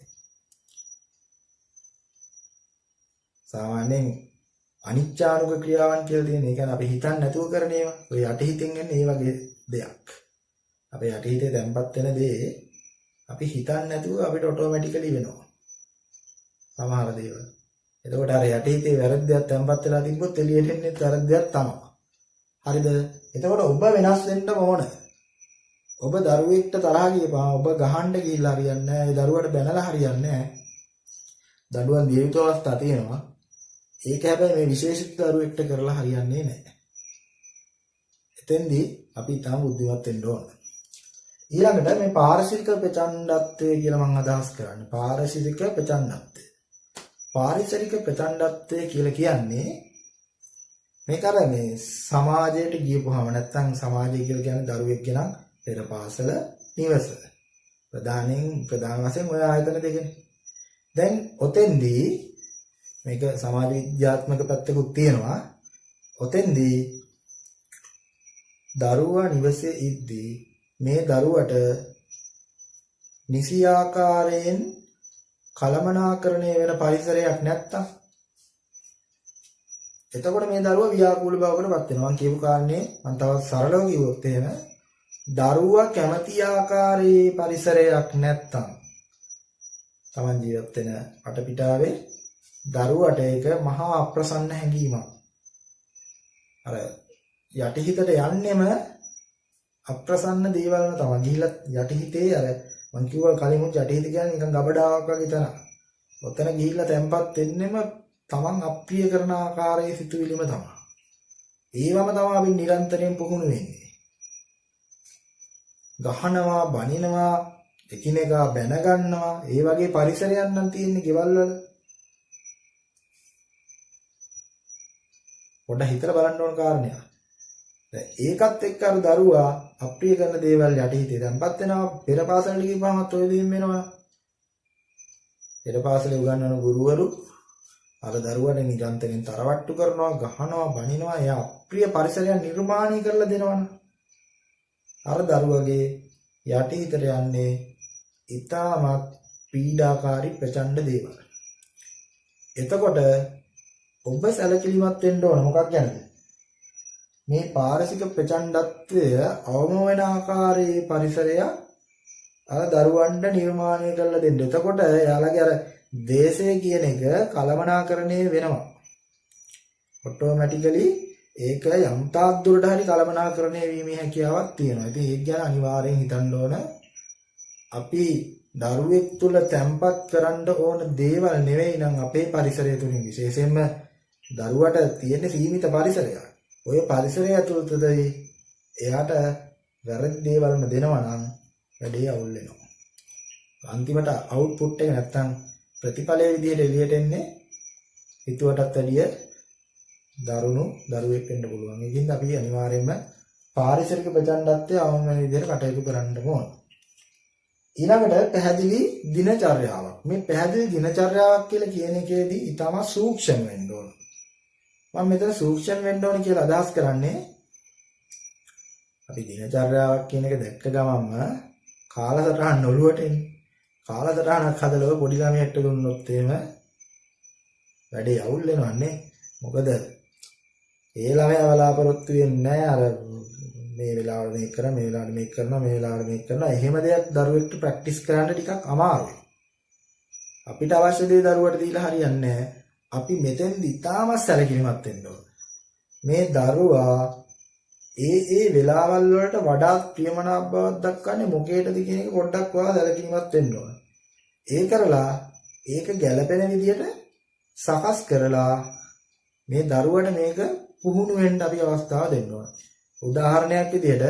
සාමාන්‍යයෙන් අනිච්චානුක ක්‍රියාවන් කියලා තියෙන. ඒ කියන්නේ අපි හිතන්නේ නැතුව කරන ඒවා. ඔය යටිහිතෙන් එන්නේ ඒ වගේ දෙයක්. අපේ යටිහිතේ තැම්පත් වෙන දේ අපි හිතන්නේ නැතුව අපිට ඔටෝමැටිකලි වෙනවා. සමහර දේවල්. එතකොට අර යටිහිතේ වැරද්දයක් තැම්පත් වෙලා තිබ්බොත් එළියට එන්නේ වැරද්දයක් තමයි. හරිද? එතකොට ඔබ වෙනස් වෙන්න ඕන. ඔබ දරුවෙක්ට තරහ ගියපහම ඔබ ගහන්න ගිහිල්ලා හරියන්නේ නැහැ. ඒ දරුවට බැනලා හරියන්නේ නැහැ. දඬුවම් දිය යුතු අවස්ථා තියෙනවා. ඒක හැබැයි මේ විශේෂිත දරුවෙක්ට කරලා හරියන්නේ නැහැ. එතෙන්දී අපි තාම බුද්ධිමත් වෙන්න ඕන. ඊළඟට මේ පාරිසරික ප්‍රචණ්ඩත්වය කියලා මම අදහස් කරන්නේ. පාරිසරික ප්‍රචණ්ඩත්වය. පාරිසරික ප්‍රචණ්ඩත්වය කියලා කියන්නේ මේක අර මේ සමාජයට ගියපුවාම නැත්තම් සමාජය කියලා කියන්නේ දරුවෙක් ගෙනන් පෙර පාසල නිවස. ප්‍රධාන වශයෙන් ඔය ආයතන දෙකනේ. දැන් ඔතෙන්දී මේක සමාජ විද්‍යාත්මක පැත්තකුත් තියෙනවා. ඔතෙන්දී දරුවා නිවසේ ඉද්දී මේ දරුවට නිසි ආකාරයෙන් කලමනාකරණය වෙන පරිසරයක් නැත්තම් එතකොට මේ දරුවා ව්‍යාකූල බවකටපත් වෙනවා. මම කියපු කාරණේ මම තවත් සරලව කිව්වොත් එහෙම දරුවා කැමති ආකාරයේ පරිසරයක් නැත්තම් Taman ජීවත් වෙන අටපිටාවේ දරුවට ඒක මහා අප්‍රසන්න හැඟීමක්. අර යටිහිතට යන්නෙම අප්‍රසන්න දේවල්ම තමයි. ගිහිල්ලා යටිහිතේ අර මං කිව්වා කලිමුත් යටිහිත කියන්නේ නිකන් ගබඩාවක් වගේ තැන. ඔතන ගිහිල්ලා තැම්පත් වෙන්නෙම තමන් අප්‍රිය කරන ආකාරයේ සිතුවිලිම තමයි. ඒවම තමයි අපි නිරන්තරයෙන් පුහුණු වෙන්නේ. ගහනවා, බනිනවා, එකිනෙකා බැන ගන්නවා, ඒ වගේ පරිසරයක් නම් තියෙන්නේ ගෙවල් වල. පොඩ්ඩක් හිතලා බලන්න ඕන කාරණයක්. දැන් ඒකත් එක්ක අර දරුවා අප්‍රිය කරන දේවල් යටිහිතේ තැම්පත් වෙනවා. පෙර පාසලට ගිහපුවමත් ඔය දේම වෙනවා. පෙර පාසලේ උගන්වන ගුරුවරු අර දරුවාට නිරන්තරයෙන් තරවට්ටු කරනවා, ගහනවා, බනිනවා. එයා අප්‍රිය පරිසරයක් නිර්මාණය කරලා දෙනවනේ. අර දරුවගේ යටිහිතට යන්නේ ඊටමත් පීඩාකාරී ප්‍රචණ්ඩ දේවල්. එතකොට ඔබ සැලකිලිමත් වෙන්න ඕන මොකක් ගැනද? මේ පාරිසරික ප්‍රචණ්ඩත්වය අවම වෙන ආකාරයේ පරිසරය අර දරුවන්ට නිර්මාණය කරලා දෙන්න. එතකොට එයාලගේ අර දේශය කියන එක කළමනාකරණය වෙනවා. ඔටෝමැටිකලි ඒක යම් තාක් දුරට හරි කළමනාකරණය වීමේ හැකියාවක් තියෙනවා. ඉතින් ඒක ගැන අනිවාර්යෙන් හිතන්න ඕන. අපි දරුවෙක් තුල තැම්පත් කරන්න ඕන දේවල් නෙවෙයි නම් අපේ පරිසරය තුලින් විශේෂයෙන්ම දරුවට තියෙන සීමිත පරිසරයක්. ඔය පරිසරය ඇතුළතදී එයාට වැරදි දේවල්ම දෙනවා නම් වැඩේ අවුල් වෙනවා. අන්තිමට අවුට්පුට් එක නැත්තම් ප්‍රතිඵලයේ විදිහට එළියට එන්නේ හිතුවටත් වැඩිය දරුණු දරුවෙක් වෙන්න පුළුවන්. ඒකින්ද අපි අනිවාර්යයෙන්ම පාරිසරික ප්‍රචණ්ඩත්වය අවම වෙන විදිහට කටයුතු කරන්න ඕන. ඊළඟට පැහැදිලි දිනචර්යාවක්. මේ පැහැදිලි දිනචර්යාවක් කියලා කියන එකේදී ඊටම සූක්ෂම වෙන්න ඕන. මම මෙතන සූක්ෂම වෙන්න ඕන කියලා අදහස් කරන්නේ අපි දිනචර්යාවක් කියන එක දැක්ක ගමන්ම කාලසටහන ඔළුවට එන්නේ. කාලසටහනක් හදලා පොඩි ළමයෙක්ට දුන්නොත් එහෙම වැඩේ අවුල් වෙනවන්නේ. මොකද ඒ ළමයා බලාපොරොත්තු වෙන්නේ නැහැ අර මේ වෙලාවට මේක කරා මේ වෙලාවට මේක කරනවා මේ වෙලාවට මේක කරනවා. එහෙම දෙයක් දරුවෙක්ට ප්‍රැක්ටිස් කරන්න ටිකක් අමාරුයි. අපිට අවශ්‍ය දේ දරුවට දීලා හරියන්නේ නැහැ. අපි මෙතෙන්දි තාම සැලකිලිමත් වෙන්න ඕන. මේ දරුවා ඒ වෙලාවල් වලට වඩා ප්‍රියමනාප බවක් දක්වන්නේ මොකේටද කියන එක පොඩ්ඩක් ඔයාලා සැලකිලිමත් වෙන්න ඕන. ඒ කරලා ඒක ගැළපෙන විදියට සකස් කරලා මේ දරුවට මේක පුහුණු වෙන්න අපි අවස්ථාව දෙන්න ඕන. උදාහරණයක් විදියට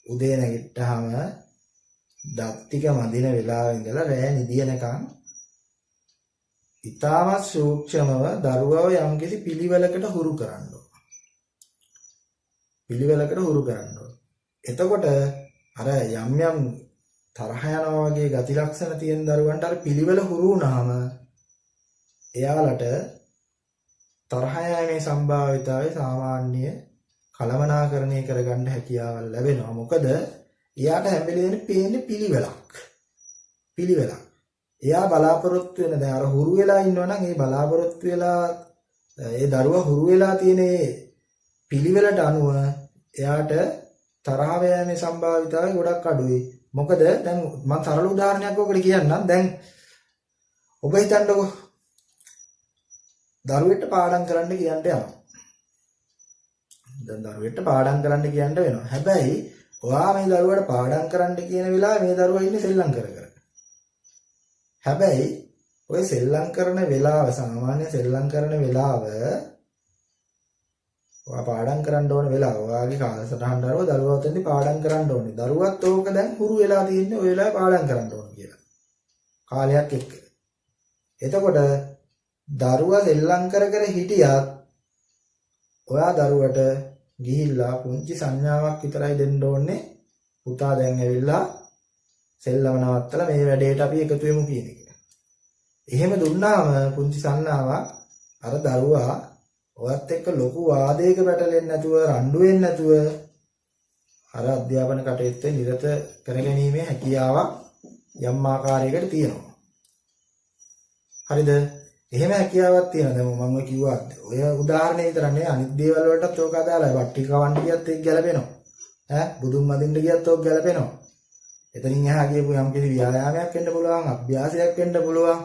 උදේ නැගිට්ටාම දත් ටික මදින වෙලාවෙ ඉඳලා රෑ නිදියනකම් ඉතාමත් සූක්ෂමව දරුවව යම්කිසි පිළිවෙලකට හුරු කරන්න ඕන. පිළිවෙලකට හුරු කරන්න ඕන. එතකොට අර යම් යම් තරහ යනවා වගේ ගති ලක්ෂණ තියෙන දරුවන්ට අර පිළිවෙල හුරු වුණාම එයාලට තරහ යෑමේ සම්භාවිතාවය සාමාන්‍ය කළමනාකරණය කරගන්න හැකියාවක් ලැබෙනවා. මොකද එයාට හැම වෙලේම පේන්නේ පිළිවෙලක්. එයා බලාපොරොත්තු වෙන දැන් අර හුරු වෙලා ඉන්නවනම් ඒ බලාපොරොත්තු වෙලා ඒ දරුවා හුරු වෙලා තියෙන පිළිවෙලට අනුව එයාට තරහ යෑමේ සම්භාවිතාවය ගොඩක් අඩුයි. මොකද දැන් මම සරල උදාහරණයක් ඔකට කියන්නම්. දැන් ඔබ හිතන්නකෝ දරුවෙක්ට පාඩම් කරන්න කියන්න යනවා. දැන් දරුවෙක්ට පාඩම් කරන්න කියන්න වෙනවා. හැබැයි ඔයා මේ දරුවට පාඩම් කරන්න කියන වෙලාවේ මේ දරුවා ඉන්නේ සෙල්ලම් කර. හැබැයි ඔය සෙල්ලම් කරන වෙලාව සාමාන්‍ය සෙල්ලම් කරන වෙලාව ඔයා පාඩම් කරන්න ඕන වෙලාව. ඔයාගේ කාලසටහන දරුවා උතෙන්දී පාඩම් කරන්න ඕනේ. දරුවත් ඕක දැන් හුරු වෙලා තියෙන්නේ ඔය වෙලාවේ පාඩම් කරන්න ඕන කියලා. කාලයක් එක්ක. එතකොට දරුවා සෙල්ලම් කර හිටියත් ඔයා දරුවට ගිහිල්ලා පුංචි සංඥාවක් විතරයි දෙන්න ඕනේ. පුතා දැන් ඇවිල්ලා සෙල්ලම නවත්තලා මේ වැඩේට අපි එකතු වෙමු කියන එක. එහෙම දුන්නාම පුංචි සංඥාවක් අර දරුවා ඔයත් එක්ක ලොකු වාදයක පැටලෙන්නේ නැතුව රණ්ඩු වෙන්නේ නැතුව අර අධ්‍යාපන කටයුත්තේ නිරත කරගැනීමේ හැකියාවක් යම් ආකාරයකට තියෙනවා. හරිද? එහෙම හැකියාවක් තියෙනවා. දැන් මම කිව්වා ඔය උදාහරණේ විතර නෙවෙයි අනිත් දේවල් වලටත් ඕක අදාළයි. වට්ටි කවන්න ගියත් ඒක ගැලපෙනවා. බුදුන් මදින්න ගියත් ඕක ගැලපෙනවා. එතනින් එහා ගියපු යම් කිසි ව්‍යායාමයක් වෙන්න පුළුවන්, අභ්‍යාසයක් වෙන්න පුළුවන්.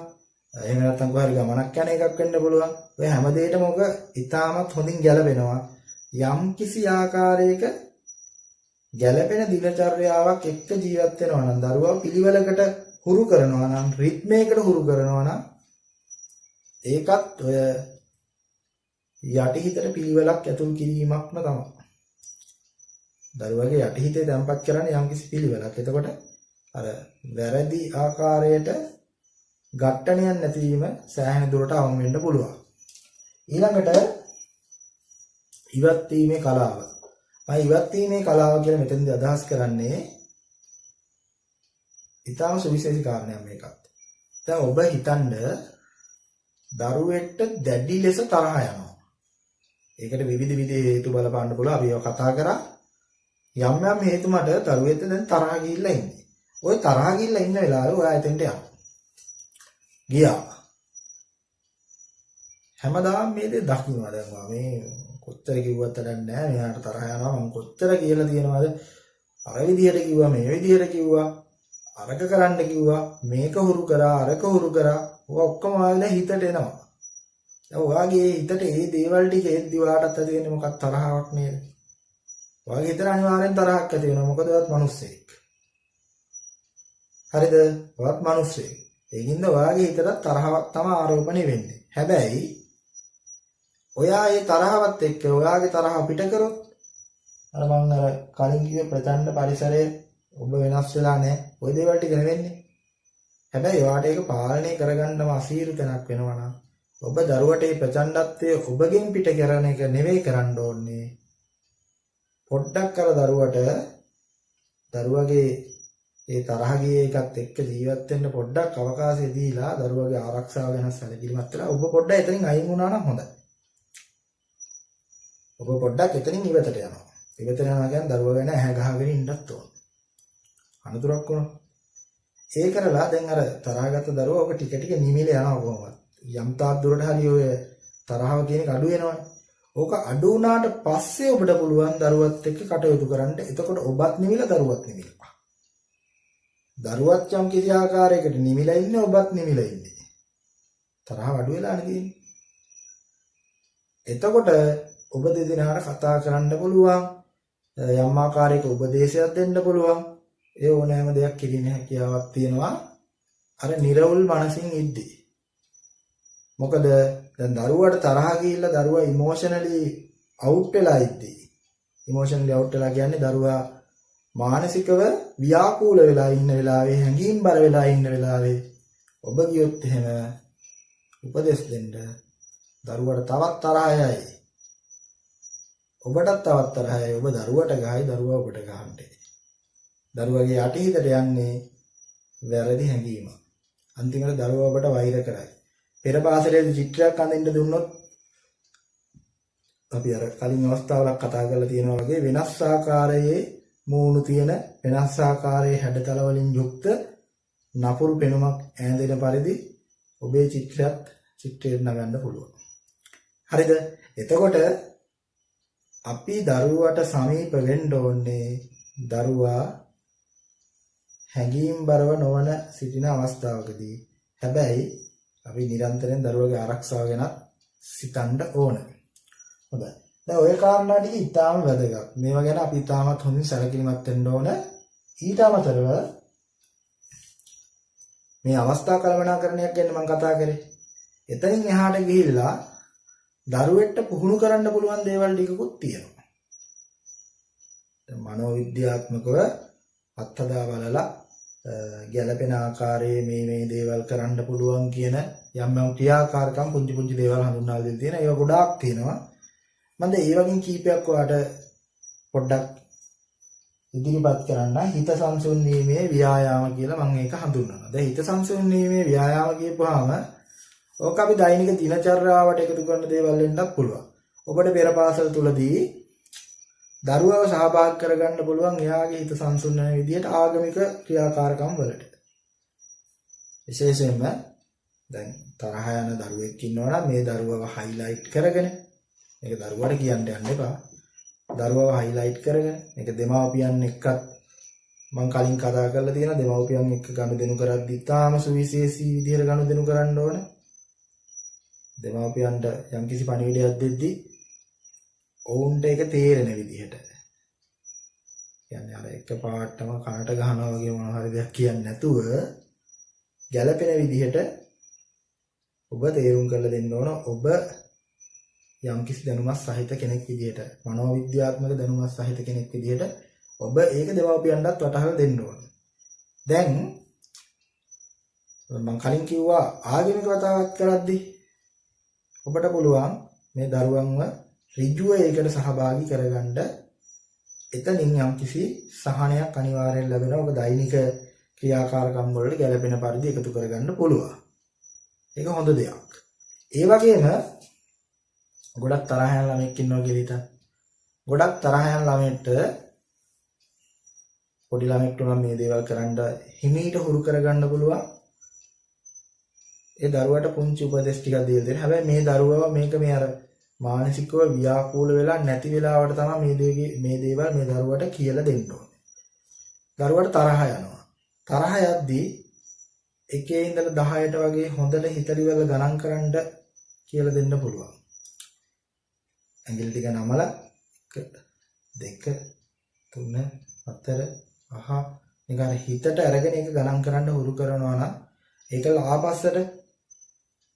එහෙම නැත්නම් කොහරි ගමනක් යන එකක් වෙන්න පුළුවන්. ඔය හැම දෙයකම ඔක ඉතාමත් හොඳින් ගැලපෙනවා. යම් කිසි ආකාරයක ගැලපෙන දිනචර්යාවක් එක්ක ජීවත් වෙනවා නම් දරුවා පිළිවෙලකට හුරු කරනවා නම් රිද්මයකට හුරු කරනවා නම් ඒකත් ඔය යටිහිතට පිළිවෙලක් ඇතුල් කිරීමක්ම තමයි. දරුවගේ යටිහිතේ තැම්පත් කරන්නේ යම්කිසි පිළිවෙලක්. එතකොට අර වැරදි ආකාරයට ඝට්ටණයක් නැතිවීම සෑහෙන දුරට අවම වෙන්න පුළුවන්. ඊළඟට ඉවත් වීමේ කලාව. මම ඉවත් වීමේ කලාව කියලා මෙතනදී අදහස් කරන්නේ ඊටාම සුවිශේෂී කාරණයක් මේකත්. දැන් ඔබ හිතන්න දරුවෙක්ට දැඩි ලෙස තරහ යනවා. ඒකට විවිධ හේතු බලපාන්න පුළුවන්. අපි ඒවා කතා කරා. යම් යම් හේතු මත දරුවෙක්ට දැන් තරහ ගිහිල්ලා ඉන්නේ. ওই තරහ ගිහිල්ලා ඉන්න වෙලාවේ ඔයා එතෙන්ට යනවා. ගියා. හැමදාම මේ දේ දකින්නවා. දැන් මේ කොච්චර කිව්වත් වැඩක් නැහැ. මෙයාට තරහ යනවා. මම කොච්චර කියලා තියෙනවද? අර විදියට කිව්වා, මේ විදියට කිව්වා, අරක කරන්න කිව්වා, මේක හුරු කරා, අරක හුරු කරා. ඔය ඔක්කොම ආවලා හිතට එනවා. දැන් ඔයාගේ හිතට මේ දේවල් ටික එද්දි ඔයාටත් ඇති වෙන්නේ මොකක් තරහාවක් නේද? ඔයාගේ හිතට අනිවාර්යෙන් තරහක් ඇති වෙනවා. මොකද ඔයත් මිනිස්සෙක්. හරිද? ඔයත් මිනිස්සෙක්. ඒකින්ද ඔයාගේ හිතට තරහවක් තමයි ආරෝපණය වෙන්නේ. හැබැයි ඔයා ඒ තරහවත් එක්ක ඔයාගේ තරහ පිට කරොත් අර මම අර කලින් කිව්වේ ප්‍රචණ්ඩ පරිසරයේ ඔබ වෙනස් වෙලා නැහැ. ওই දේවල් ටික නෙවෙන්නේ. හැබැයි ඔයාට ඒක පාලනය කරගන්නම අසීරු තැනක් වෙනවා නම් ඔබ දරුවට මේ ප්‍රචණ්ඩත්වය ඔබගෙන් පිට කරන එක නෙවෙයි කරන්න ඕනේ. පොඩ්ඩක් අර දරුවගේ ඒ තරහ ගියේ එකත් එක්ක ජීවත් වෙන්න පොඩ්ඩක් අවකාශය දීලා දරුවගේ ආරක්ෂාව ගැන සැලකිලිමත් වෙලා ඔබ පොඩ්ඩක් එතනින් අයින් වුණා නම් හොඳයි. ඔබ පොඩ්ඩක් එතනින් ඉවතට යනවා. ඉවතට යනවා කියන්නේ දරුවා ගැන ඇහැ ගහගෙන ඉන්නත් ඕන. අනතුරක් වුණා. ඒ කරලා දැන් අර තරහගත දරුවා ඔබ ටික ටික නිමිල යනවා කොහොමද? යම් තාක් දුරට හරි ඔය තරහව කියන එක අඩු වෙනවනේ. ඕක අඩු වුණාට පස්සේ ඔබට පුළුවන් දරුවත් එක්ක කටයුතු කරන්න. එතකොට ඔබත් නිමිල දරුවත් නිමිල. දරුවත් යම් කිසි ආකාරයකට නිමිලා ඉන්නේ ඔබත් නිමිලා ඉන්නේ. තරහ අඩු වෙලානේ තියෙන්නේ. එතකොට ඔබ දෙදෙනාට කතා කරන්න පුළුවන්. යම් ආකාරයක උපදේශයක් දෙන්න පුළුවන්. ඒ ඕනෑම දෙයක් කිරීමේ හැකියාවක් තියෙනවා. අර නිර්වුල් මනසින් ඉද්දී. මොකද දැන් දරුවාට තරහ ගිහිල්ලා දරුවා ඉමෝෂනලි අවුට් වෙලා ඉද්දී. ඉමෝෂනලි අවුට් වෙලා කියන්නේ දරුවා මානසිකව ව්‍යාකූල වෙලා ඉන්න වෙලාවේ හැඟීම් බර වෙලා ඉන්න වෙලාවේ ඔබ ගියොත් එහෙම උපදෙස් දෙන්න දරුවට තවත් තරහයයි. ඔබටත් තවත් තරහයයි. ඔබ දරුවට ගහයි, දරුවා ඔබට ගහන්නේ. දරුවගේ යටිහිතට යන්නේ වැරදි හැඟීම. අන්තිමට දරුවා ඔබට වෛර කරයි. පෙර පාසලේ චිත්‍රයක් අඳින්න දුන්නොත් අපි අර කලින් අවස්ථාවලක් කතා කරලා තියෙනවා වගේ වෙනස් ආකාරයේ මූණු තියෙන වෙනස් ආකාරයේ හැඩතල වලින් යුක්ත නපුරු පෙනුමක් ඈඳෙන පරිදි ඔබේ චිත්‍රයට නගන්න පුළුවන්. හරිද? එතකොට අපි දරුවට සමීප වෙන්න ඕනේ දරුවා හැඟීම් බරව නොවන සිටින අවස්ථාවකදී. හැබැයි අපි නිරන්තරයෙන් දරුවගේ ආරක්ෂාව ගැන සිතන්න ඕන. හොඳයි. දැන් ওই කාරණා ටික ඉතාම වැදගත්. මේවා ගැන අපි ඉතාමත් හොඳින් සැලකිලිමත් වෙන්න ඕන. ඊට අමතරව මේ අවස්ථා කළමනාකරණයක් ගැන මම කතා කරේ. එතනින් එහාට ගිහිල්ලා දරුවෙක්ට පුහුණු කරන්න පුළුවන් දේවල් ටිකකුත් තියෙනවා. දැන් මනෝවිද්‍යාත්මකව අත්හදා බලලා ගැළපෙන ආකාරයේ මේ දේවල් කරන්න පුළුවන් කියන යම් ක්‍රියාකාරකම් පුංචි දේවල් හඳුන්වලා දෙන්න තියෙනවා. ඒවා ගොඩාක් තියෙනවා. මම ඒ වගේ කීපයක් ඔයාලට පොඩ්ඩක් ඉදිරිපත් කරන්න. හිත සංසුන් වීමේ ව්‍යායාම කියලා මම ඒක හඳුන්වනවා. දැන් හිත සංසුන් වීමේ ව්‍යායාම කියපුවාම ඕක අපි දෛනික දිනචර්යාවට එකතු කරන දේවල් වෙන්නත් පුළුවන්. ඔබට පෙර පාසල් තුලදී දරුවව සහභාගී කරගන්න පුළුවන් එයාගේ හිත සංසුන් වෙන විදිහට ආගමික ක්‍රියාකාරකම් වලට. විශේෂයෙන්ම දැන් තරහ යන දරුවෙක් ඉන්නවා නම් මේ දරුවව හයිලයිට් කරගෙන මේක දරුවාට කියන්න යන්න එපා. දරුවව හයිලයිට් කරගෙන මේක දෙමාපියන් එක්කත් මම කලින් කතා කරලා තියෙනවා දෙමාපියන් එක්ක ගනුදෙනු කරද්දී තාම සුවිශේෂී විදිහට ගනුදෙනු කරන්න ඕන. දෙමාපියන්ට යම්කිසි පණිවිඩයක් දෙද්දී ඔවුන්ට ඒක තේරෙන විදිහට. කියන්නේ අර එක පාටම කනට ගහනවා වගේ මොන හරි දෙයක් කියන්නේ නැතුව ගැළපෙන විදිහට ඔබ තේරුම් කරලා දෙන්න ඕන. ඔබ යම්කිසි දැනුමක් සහිත කෙනෙක් විදිහට, මනෝවිද්‍යාත්මක දැනුමක් සහිත කෙනෙක් විදිහට ඔබ ඒක දෙමාපියන්ටත් වටහලා දෙන්න ඕන. දැන් මම කලින් කිව්වා ආගමික කතාවක් කරද්දී ඔබට පුළුවන් මේ දරුවන්ව ඍජුව ඒකට සහභාගී කරගන්න. එතනින් යම්කිසි සහනයක් අනිවාර්යෙන් ලැබෙනවා. ඔබ දෛනික ක්‍රියාකාරකම් වලට ගැළපෙන පරිදි එකතු කරගන්න පුළුවන්. ඒක හොඳ දෙයක්. ඒ වගේම ගොඩක් තරහ යන ළමෙක් ඉන්නවා කියලා හිතන්න. ගොඩක් තරහ යන ළමෙක්ට පොඩි ළමෙක්ට නම් මේ දේවල් කරන්න හිමීට හුරු කරගන්න පුළුවන්. ඒ දරුවට පුංචි උපදෙස් ටිකක් දෙන්න. හැබැයි මේ දරුවව මේක මේ අර මානසිකව ව්‍යාකූල වෙලා නැති වෙලාවට තමයි මේ දේවල් මේ දරුවට කියලා දෙන්න ඕනේ. දරුවට තරහ යනවා. තරහ යද්දී 1 ඉඳලා 10ට වගේ හොඳට හිතලිවල ගණන් කරන්න කියලා දෙන්න පුළුවන්. ඇඟිලි ටික නමලා 1 2 3 4 5 නිකන් හිතට අරගෙන ඒක ගණන් කරන්න හුරු කරනවා නම් ඒක ආපස්සට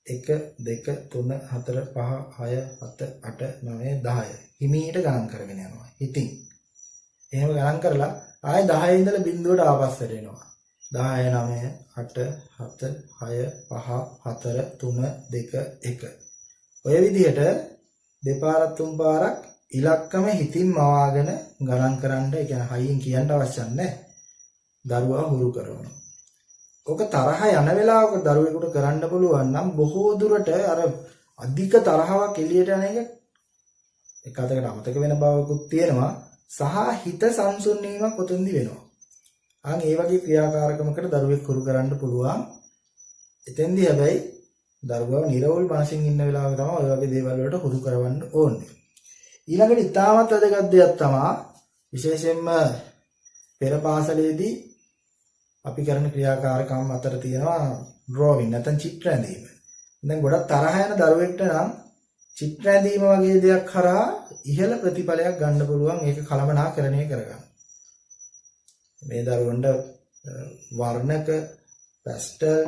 1 2 3 4 5 6 7 8 9 10 හිමීට ගණන් කරගෙන යනවා හිතින්. එහෙම ගණන් කරලා ආයෙ 10 ඉඳලා බිඳුවට ආපස්සට එනවා. 10 9 8 7 6 5 4 3 2 1. ඔය විදිහට දෙපාරක් තුන් පාරක් ඉලක්කම හිතින් මවාගෙන ගණන් කරන්න, ඒ කියන්නේ හයියෙන් කියන්න අවශ්‍ය නැහැ. දරුවා හුරු කරනවා. ඔක තරහ යන වෙලාවක දරුවෙකුට කරන්න පුළුවන් නම් බොහෝ දුරට අර අධික තරහවක් එළියට යන එක අතකට අමතක වෙන බවකුත් තියෙනවා. සහ හිත සංසුන් වීමක් උතුම්දි වෙනවා. ඒ වගේ ක්‍රියාකාරකමකට දරුවෙක් හුරු කරන්න පුළුවන්. එතෙන්දී හැබැයි දරුවව නිරවුල් මානසින් ඉන්න වෙලාවක තමයි ඔය වගේ දේවල් වලට හුරු කරවන්න ඕනේ. ඊළඟට ඉතාමත් වැදගත් දෙයක් තමයි විශේෂයෙන්ම පෙර පාසලේදී අපි කරන ක්‍රියාකාරකම් අතර තියෙනවා ඩ්‍රෝවින් නැත්නම් චිත්‍ර ඇඳීම. දැන් ගොඩක් තරහ යන දරුවෙක්ට නම් චිත්‍ර ඇඳීම වගේ දෙයක් කරා ඉහළ ප්‍රතිඵලයක් ගන්න පුළුවන්. ඒක කළමනාකරණය කරගන්න. මේ දරුවන්ට වර්ණක පැස්ටල්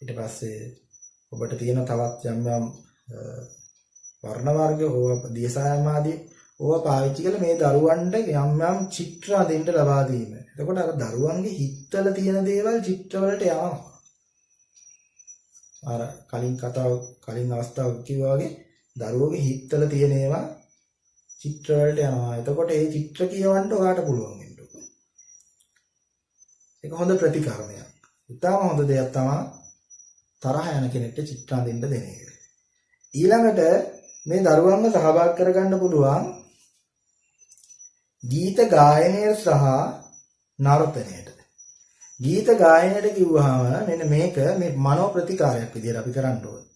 ඊට පස්සේ ඔබට තියෙන තවත් යම් යම් වර්ණ වර්ග ඕවා දියසායම් ආදී ඕවා පාවිච්චි කරලා මේ දරුවන්ට යම් යම් චිත්‍ර අදින්න ලබා දීම. එතකොට අර දරුවන්ගේ හිතවල තියෙන දේවල් චිත්‍ර වලට යනවා. අර කලින් අවස්ථාවක කිව්වා වගේ දරුවෝගේ හිතවල තියෙන ඒවා චිත්‍ර වලට යනවා. එතකොට ඒ චිත්‍ර කියවන්න ඔයාට පුළුවන් වෙන්න. ඒක හොඳ ප්‍රතිකර්මයක්. ඉතාම හොඳ දෙයක් තමයි තරහ යන කෙනෙක්ට චිත්‍ර අඳින්න දෙන එක. ඊළඟට මේ දරුවන්ව සහභාගී කරගන්න පුළුවන් ගීත ගායනය සහ නර්තනයට. ගීත ගායනයට කිව්වහම මෙන්න මේක මේ මනෝ ප්‍රතිකාරයක් විදිහට අපි කරන්න ඕනේ.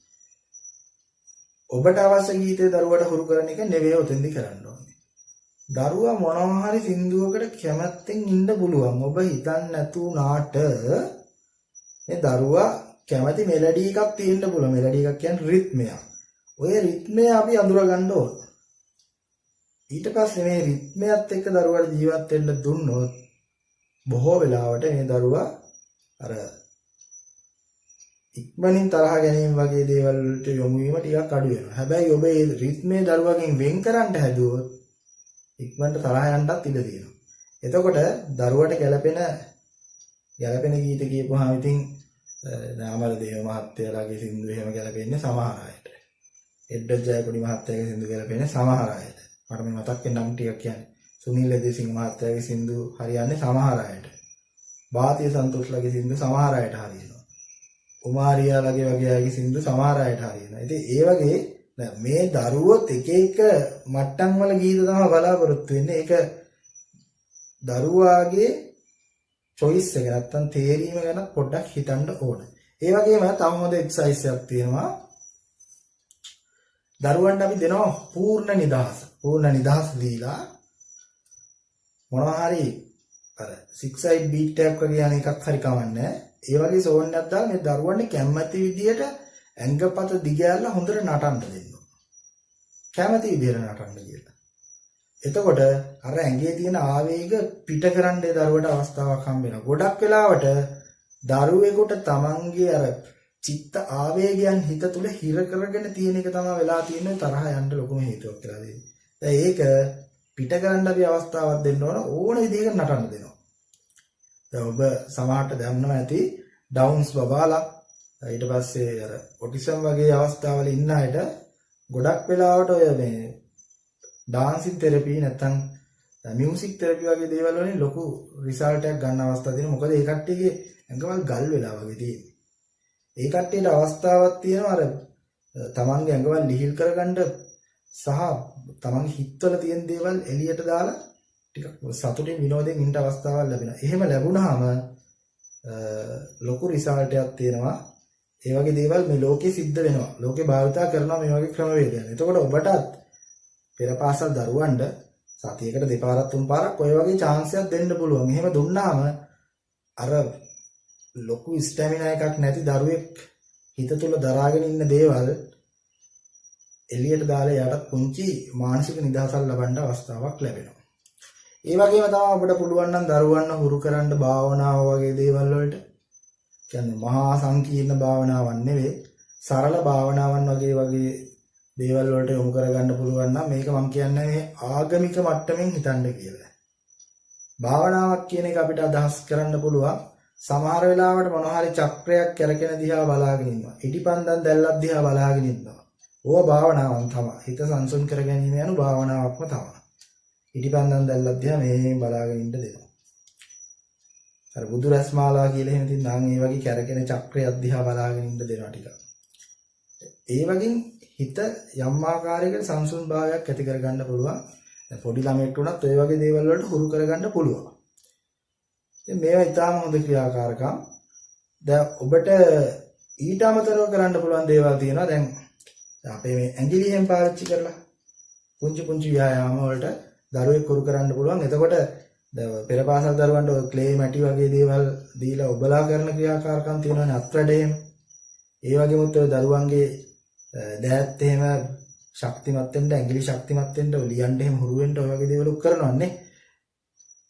ඔබට අවශ්‍ය ගීතය දරුවට හුරු කරන එක නෙවෙයි උතෙන්දි කරන්න ඕනේ. දරුවා මොනවා හරි සින්දුවකට කැමැත්තෙන් ඉන්න පුළුවන්. ඔබ හිතන්නේ නැතුණාට මේ දරුවා කැමැති මෙලඩි එකක් තියෙන්න පුළුවන්. මෙලඩි එකක් කියන්නේ රිද්මයක්. ඔය රිද්මය අපි අඳුර ගන්න ඕන. ඊට පස්සේ මේ රිද්මයත් එක්ක දරුවාට ජීවත් වෙන්න දුන්නොත් බොහෝ වෙලාවට මේ දරුවා අර ඉක්මනින් තරහ ගැනීම වගේ දේවල් වලට යොමු වීම ටිකක් අඩු වෙනවා. හැබැයි ඔබ මේ රිද්මේ දරුවගෙන් වෙන් කරන්න හැදුවොත් ඉක්මනට තරහ යන්නත් ඉඩ තියෙනවා. එතකොට දරුවට ගැළපෙන ගීත කියපුවාම ඉතින් නාමරදේව මහත්තයාගේ සින්දු එහෙම ගැළපෙන්නේ සමහර අයට. එඩ්ඩර් ජයකොඩි මහත්තයාගේ සින්දු ගැළපෙන්නේ සමහර අයට. මට මේ මතක් වෙන නම් ටිකක් කියන්නේ. සුනිල් ලෙදේසිංහ මහත්තයාගේ සින්දු හරියන්නේ සමහර අයට. භාතිය සන්තෝෂ්ලාගේ සින්දු සමහර අයට හරියනවා. කුමාරියාලාගේ වගේ අයගේ සින්දු සමහර අයට හරියනවා. ඉතින් ඒ වගේ මේ දරුවොත් එක එක මට්ටම් වල ගීත තමයි බලාපොරොත්තු වෙන්නේ. ඒක දරුවාගේ choice එක නැත්තම් තේරීම ගැන පොඩ්ඩක් හිතන්න ඕන. ඒ වගේම තව හොඳ එක්සර්සයිස් එකක් තියෙනවා. දරුවන්ට අපි දෙනවා පූර්ණ නිදහස. පූර්ණ නිදහස දීලා මොනවා හරි අර 6-8 බීට් එකක් වගේ යන එකක් හරි කවන්නේ. ඒ වගේ සෝන් එකක් දාලා මේ දරුවන්ට කැමැති විදියට ඇඟපත දිගෑරලා හොඳට නටන්න දෙන්න. කැමැති විදියට නටන්න කියලා. එතකොට අර ඇඟේ තියෙන ආවේග පිට කරන්න දරුවට අවස්ථාවක් හම්බ වෙනවා. ගොඩක් වෙලාවට දරුවෙකුට තමන්ගේ අර චිත්ත ආවේගයන් හිත තුල හිර කරගෙන තියෙන එක තමයි වෙලා තියෙන්නේ තරහ යන්න ලොකුම හේතුවක් කියලා දෙන්නේ. දැන් ඒක පිට කරන්න අපි අවස්ථාවක් දෙන්න ඕන විදිහකට නටන්න දෙනවා. දැන් ඔබ සමහරට දන්නවා ඇති ඩවුන්ස් බබාලා ඊට පස්සේ අර ඔටිසම් වගේ අවස්ථාවල ඉන්න අයට ගොඩක් වෙලාවට ඔය මේ ඩාන්සින් තෙරපි නැත්නම් මියුසික් තෙරපි වගේ දේවල් වලින් ලොකු රිසල්ට් එකක් ගන්න අවස්ථා තියෙනවා. මොකද ඒ කට්ටියගේ ඇඟවල් ගල් වෙලා වගේ තියෙන්නේ. ඒ කට්ටියට අවස්ථාවක් තියෙනවා අර තමන්ගේ ඇඟවල් ලිහිල් කරගන්න සහ තමන්ගේ හිතවල තියෙන දේවල් එළියට දාලා ටිකක් සතුටින් විනෝදයෙන් ඉන්න අවස්ථාවක් ලැබෙනවා. එහෙම ලැබුණාම ලොකු රිසල්ට් එකක් තියෙනවා. ඒ වගේ දේවල් මේ ලෝකේ සිද්ධ වෙනවා. ලෝකේ භාවිතා කරනවා මේ වගේ ක්‍රමවේදයන්. එතකොට ඔබටත් පෙරපාසල් දරුවන්ට සතියකට දෙපාරක් තුන් පාරක් ඔය වගේ chance එකක් දෙන්න පුළුවන්. එහෙම දුන්නාම අර ලොකු ස්ටැමිනා එකක් නැති දරුවෙක් හිත තුළ දරාගෙන ඉන්න දේවල් එළියට දාලා යාට පුංචි මානසික නිදහසක් ලබන්න අවස්ථාවක් ලැබෙනවා. ඒ වගේම තමයි අපිට පුළුවන් නම් දරුවන්ව හුරු කරන්න භාවනාව වගේ දේවල් වලට කියන්නේ මහා සංකීර්ණ භාවනාවක් නෙවෙයි සරල භාවනාවන් වගේ දේවල් වලට යොමු කරගන්න පුළුවන් නම් මේක මම කියන්නේ මේ ආගමික මට්ටමින් හිතන්න කියලා. භාවනාවක් කියන එක අපිට අදහස් කරන්න පුළුවන් සමහර වෙලාවට මොනවා හරි චක්‍රයක් කරගෙන දිහා බලාගෙන ඉන්නවා. ඉටිපන්දන් දැල්ලක් දිහා බලාගෙන ඉන්නවා. ඕවා භාවනාවන් තමයි. හිත සංසුන් කර ගැනීම යන භාවනාවක්ම තමයි. ඉටිපන්දන් දැල්ලක් දිහා මේ බලාගෙන ඉන්න දෙනවා. අර බුදු රස්මාලා කියලා එහෙම තින් නම් ඒ වගේ කරගෙන චක්‍රයක් දිහා බලාගෙන ඉන්න දෙනවා ටිකක්. ඒ වගේ හිත යම් ආකාරයකට සංසුන් භාවයක් ඇති කරගන්න පුළුවන්. දැන් පොඩි ළමයෙක්ට උනත් ඔය වගේ දේවල් වලට හුරු කරගන්න පුළුවන්. ඉතින් මේවා ඉතාම හොඳ ක්‍රියාකාරකම්. දැන් ඔබට ඊට අමතරව කරන්න පුළුවන් දේවල් තියෙනවා. දැන් අපේ මේ ඇඟිලියෙන් පාවිච්චි කරලා පුංචි ව්‍යායාම වලට දරුවෙක් හුරු කරන්න පුළුවන්. එතකොට දැන් පෙරපාසල් දරුවන්ට ඔය ක්ලේ මැටි වගේ දේවල් දීලා ඔබලා කරන ක්‍රියාකාරකම් තියෙනවානේ අත්වැඩේම. ඒ වගේම ඔය දරුවන්ගේ දෑත් එහෙම ශක්තිමත් වෙන්න ඇඟිලි ශක්තිමත් වෙන්න ලියන්න එහෙම හුරු වෙන්න ඔය වගේ දේවල් කරනවානේ.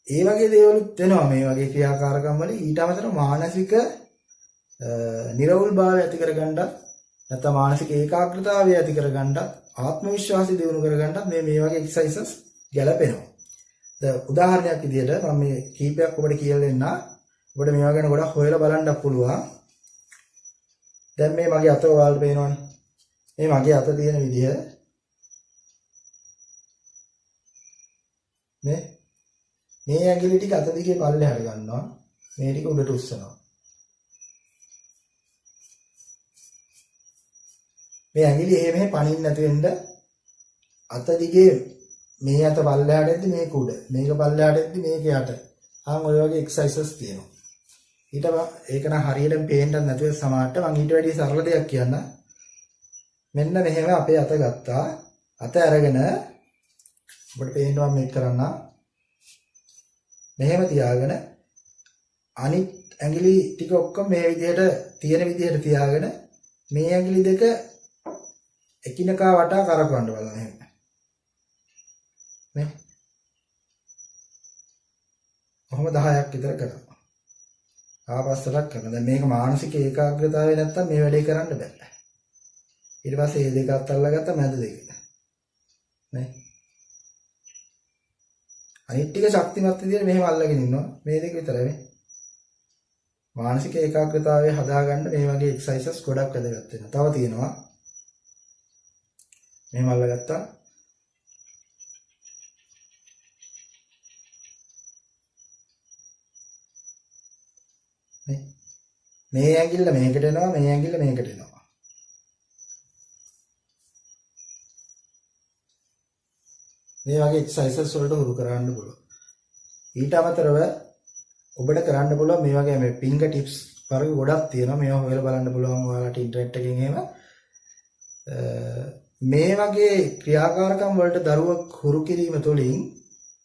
ඒ වගේ දේවලුත් වෙනවා මේ වගේ ක්‍රියාකාරකම් වල. ඊට අමතරව මානසික නිරවුල්භාවය ඇති කරගන්නත් නැත්නම් මානසික ඒකාග්‍රතාවය ඇති කරගන්නත් ආත්ම විශ්වාසය දියුණු කරගන්නත් මේ වගේ එක්සර්සයිසස් ගැලපෙනවා. දැන් උදාහරණයක් විදිහට මම මේ කීපයක් ඔබට කියලා දෙන්න. ඔබට මේවා ගැන ගොඩක් හොයලා බලන්නත් පුළුවන්. දැන් මේ මගේ අත ඔයාලට පේනවනේ. මේ මගේ අත තියෙන විදිහ මේ ඇඟිලි ටික අත දිගේ පල්ලෙහාට ගන්නවා. මේ ටික උඩට උස්සනවා. මේ ඇඟිලි එහෙම පනින්න නැති වෙන්න අත දිගේ මේ අත පල්ලෙහාට එද්දි මේක උඩ. මේක පල්ලෙහාට එද්දි මේක යට. ඔය වගේ එක්සර්සයිසස් තියෙනවා. ඒක නම් හරියටම පේන්නත් නැතුව සමහරට මම ඊට වැඩිය සරල දෙයක් කියන්න. මෙන්න මෙහෙම අපේ අත ගත්තා. අත අරගෙන ඔබට පේනවා මේක කරන්න. මෙහෙම තියාගෙන අනිත් ඇඟිලි ටික ඔක්කොම මේ විදිහට තියෙන විදිහට තියාගෙන මේ ඇඟිලි දෙක එකිනෙකා වටා කරකවන්න බලන්න එහෙම. නේ? කොහොම 10ක් විතර කරනවා. ආපස්සට කරනවා. දැන් මේක මානසික ඒකාග්‍රතාවය නැත්තම් මේ වැඩේ කරන්න බෑ. ඊට පස්සේ මේ දෙක අතල්ලා ගත්තා මැද දෙක. නේ? අනිත් ටික ශක්තිමත් විදිහට මෙහෙම අල්ලගෙන ඉන්නවා. මේ දෙක විතරයි. මානසික ඒකාග්‍රතාවය හදාගන්න මේ වගේ එක්සර්සයිසස් ගොඩක් වැදගත් වෙනවා. තව තියෙනවා. මෙහෙම අල්ලගත්තා. මේ ඇඟිල්ල මේකට එනවා, මේ ඇඟිල්ල මේකට එනවා. මේ වගේ එක්සර්සයිසස් වලට උරු කරන්න පුළුවන්. ඊට අමතරව ඔබට කරන්න පුළුවන් මේ වගේ මේ ෆින්ගර් ටිප්ස් වර්ග ගොඩක් තියෙනවා. මේවා හොයලා බලන්න පුළුවන් ඔයාලට ඉන්ටර්නෙට් එකකින් එහෙම. මේ වගේ ක්‍රියාකාරකම් වලට දරුවක් හුරු කිරීම තුළින්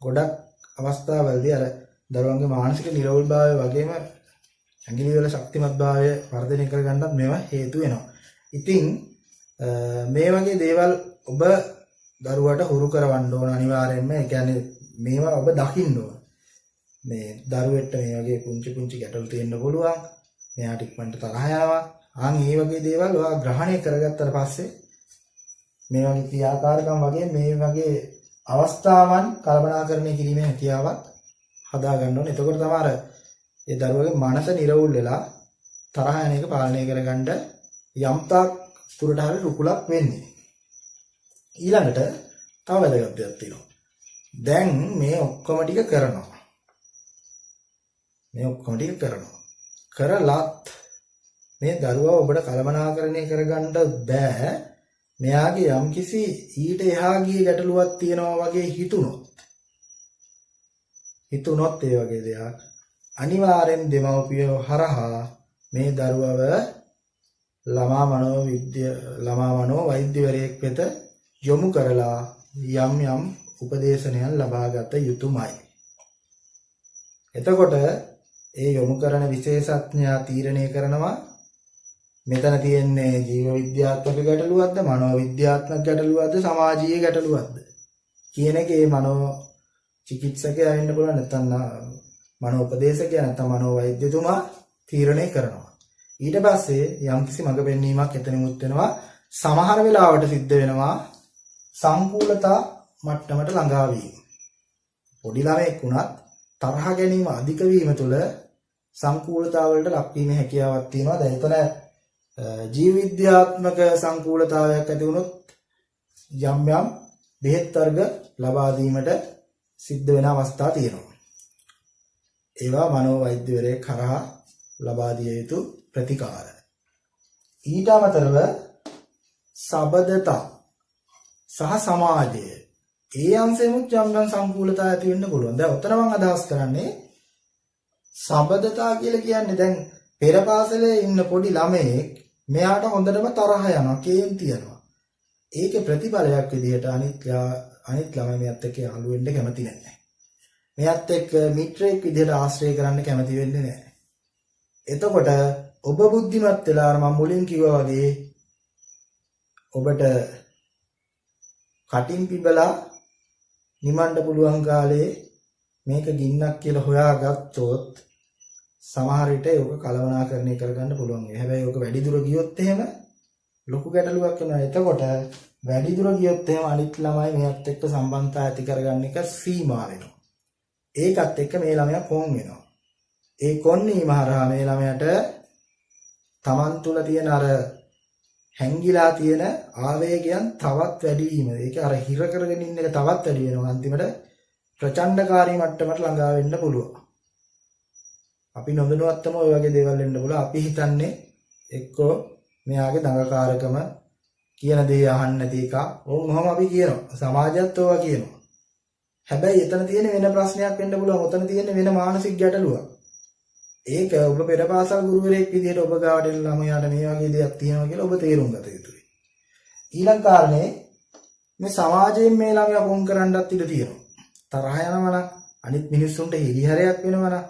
ගොඩක් අවස්ථාවලදී අර දරුවන්ගේ මානසික නිරවුල්භාවය වගේම ඇඟිලි වල ශක්තිමත්භාවය වර්ධනය කරගන්නත් මේවා හේතු වෙනවා. ඉතින් මේ වගේ දේවල් ඔබ දරුවට හුරු කරවන්න ඕන අනිවාර්යයෙන්ම. ඒ කියන්නේ මේවා ඔබ දකින්න ඕන. මේ දරුවෙට මේ වගේ පුංචි ගැටලු තියෙන්න පුළුවන්. මෙයාට ඉක්මනට තරහ යනවා. මේ වගේ දේවල් ඔයා ග්‍රහණය කරගත්තට පස්සේ මේ වගේ ක්‍රියාකාරකම් වගේ මේ වගේ අවස්ථාවන් කල්පනාකරණය කිරීමේ හැකියාවක් හදා ගන්න ඕනේ. එතකොට තමයි ඒ දරුවගේ මනස නිරවුල් වෙලා තරහ යන එක පාලනය කරගන්න යම්තාක් තුරට හරි රුකුලක් වෙන්නේ. ඊළඟට තව වැදගත් දෙයක් තියෙනවා. දැන් මේ ඔක්කොම ටික කරනවා. කරලත් මේ දරුවා ඔබට කලමනාකරණය කරගන්න බෑ. මෙයාගේ යම්කිසි ඊට එහා ගිය ගැටලුවක් තියෙනවා වගේ හිතුනොත් ඒ වගේ දෙයක් අනිවාර්යෙන් දෙමව්පියෝ හරහා මේ දරුවව ළමා මනෝ වෛද්‍යවරයෙක් වෙත යොමු කරලා යම් යම් උපදේශනයන් ලබාගත යුතුමයි. එතකොට ඒ යොමු කරන විශේෂඥයා තීරණය කරනවා මෙතන තියෙන්නේ ජීව විද්‍යාත්මක ගැටලුවක්ද මනෝ විද්‍යාත්මක ගැටලුවක්ද සමාජීය ගැටලුවක්ද කියන එක ඒ මනෝ චිකිත්සකයා වෙන්න පුළුවන් නැත්නම් මනෝ උපදේශකයා නැත්නම් මනෝ වෛද්‍යතුමා තීරණය කරනවා. ඊට පස්සේ යම්කිසි මඟ පෙන්වීමක් එතනමුත් වෙනවා. සමහර වෙලාවට සිද්ධ වෙනවා සංකූලතා මට්ටමට ළඟා වීම. පොඩි ළමෙක් වුණත් තරහ ගැනීම අධික වීම තුළ සංකූලතාවලට ලක්වීමේ හැකියාවක් තියෙනවා. දැන් එතන ජීව විද්‍යාත්මක සංකූලතාවයක් ඇති වුණොත් යම් යම් බෙහෙත් වර්ග ලබා දීමට සිද්ධ වෙන අවස්ථා තියෙනවා. ඒවා මනෝ වෛද්‍යවරයෙක් කරා ලබා දිය යුතු ප්‍රතිකාර. ඊට අමතරව සබදතා සහ සමාජය ඒ අංශෙමුත් යම් යම් සංකූලතා ඇති වෙන්න පුළුවන්. දැන් උතන මම අදහස් කරන්නේ සබදතා කියලා කියන්නේ දැන් පෙර පාසලේ ඉන්න පොඩි ළමයෙක් මෙයාට හොඳටම තරහ යනවා, කේන්ති යනවා. ඒකේ ප්‍රතිඵලයක් විදිහට අනිත් ළමයි මෙයත් එක්ක යාළු වෙන්න කැමති නැහැ. මෙයත් එක්ක මිත්‍රයෙක් විදිහට ආශ්‍රය කරන්න කැමති වෙන්නේ නැහැ. එතකොට ඔබ බුද්ධිමත් වෙලා මම මුලින් කිව්වා වගේ ඔබට කටින් පිබලා නිමන්න පුළුවන් කාලේ මේක ගින්නක් කියලා හොයාගත්තොත් සමහර විට ඒක කලවනාකරණය කරගන්න පුළුවන්. හැබැයි ඒක වැඩි දුර ගියොත් එහෙම ලොකු ගැටලුවක් වෙනවා. එතකොට වැඩි දුර ගියොත් එහෙම අනිත් ළමයි මෙයත් එක්ක සම්බන්ධතා ඇති කරගන්න එක සීමා වෙනවා. ඒකත් එක්ක මේ ළමයා කොන් වෙනවා. ඒ කොන්නීම හරහා මේ ළමයාට තමන් තුළ තියෙන අර හැංගිලා තියෙන ආවේගයන් තවත් වැඩි වීම. ඒක අර හිර කරගෙන ඉන්න එක තවත් වැඩි වෙනවා. අන්තිමට ප්‍රචණ්ඩකාරී මට්ටමට ළඟා වෙන්න පුළුවන්. අපි නොදැනුවත්වම ওই වගේ දේවල් වෙන්න පුළුවන්. අපි හිතන්නේ එක්කෝ මෙයාගේ දඟකාරකම කියන දේ අහන්න නැති එක. ඔහොම අපි කියනවා. සමාජයත් ඕවා කියනවා. හැබැයි එතන තියෙන වෙන ප්‍රශ්නයක් වෙන්න පුළුවන්. ඔතන තියෙන වෙන මානසික ගැටලුවක්. ඒක ඔබ පෙරපාසල් ගුරුවරයෙක් විදිහට ඔබ ගාවට එන ළමයාට මේ වගේ දෙයක් තියෙනවා කියලා ඔබ තේරුම් ගත යුතුයි. ඊළඟ කාරණේ මේ සමාජයෙන් මේ ළමයා කොම් කරන්නත් ඉඩ තියෙනවා. තරහ යනවා නම් අනිත් මිනිස්සුන්ට හිරිහැරයක් වෙනවා නම්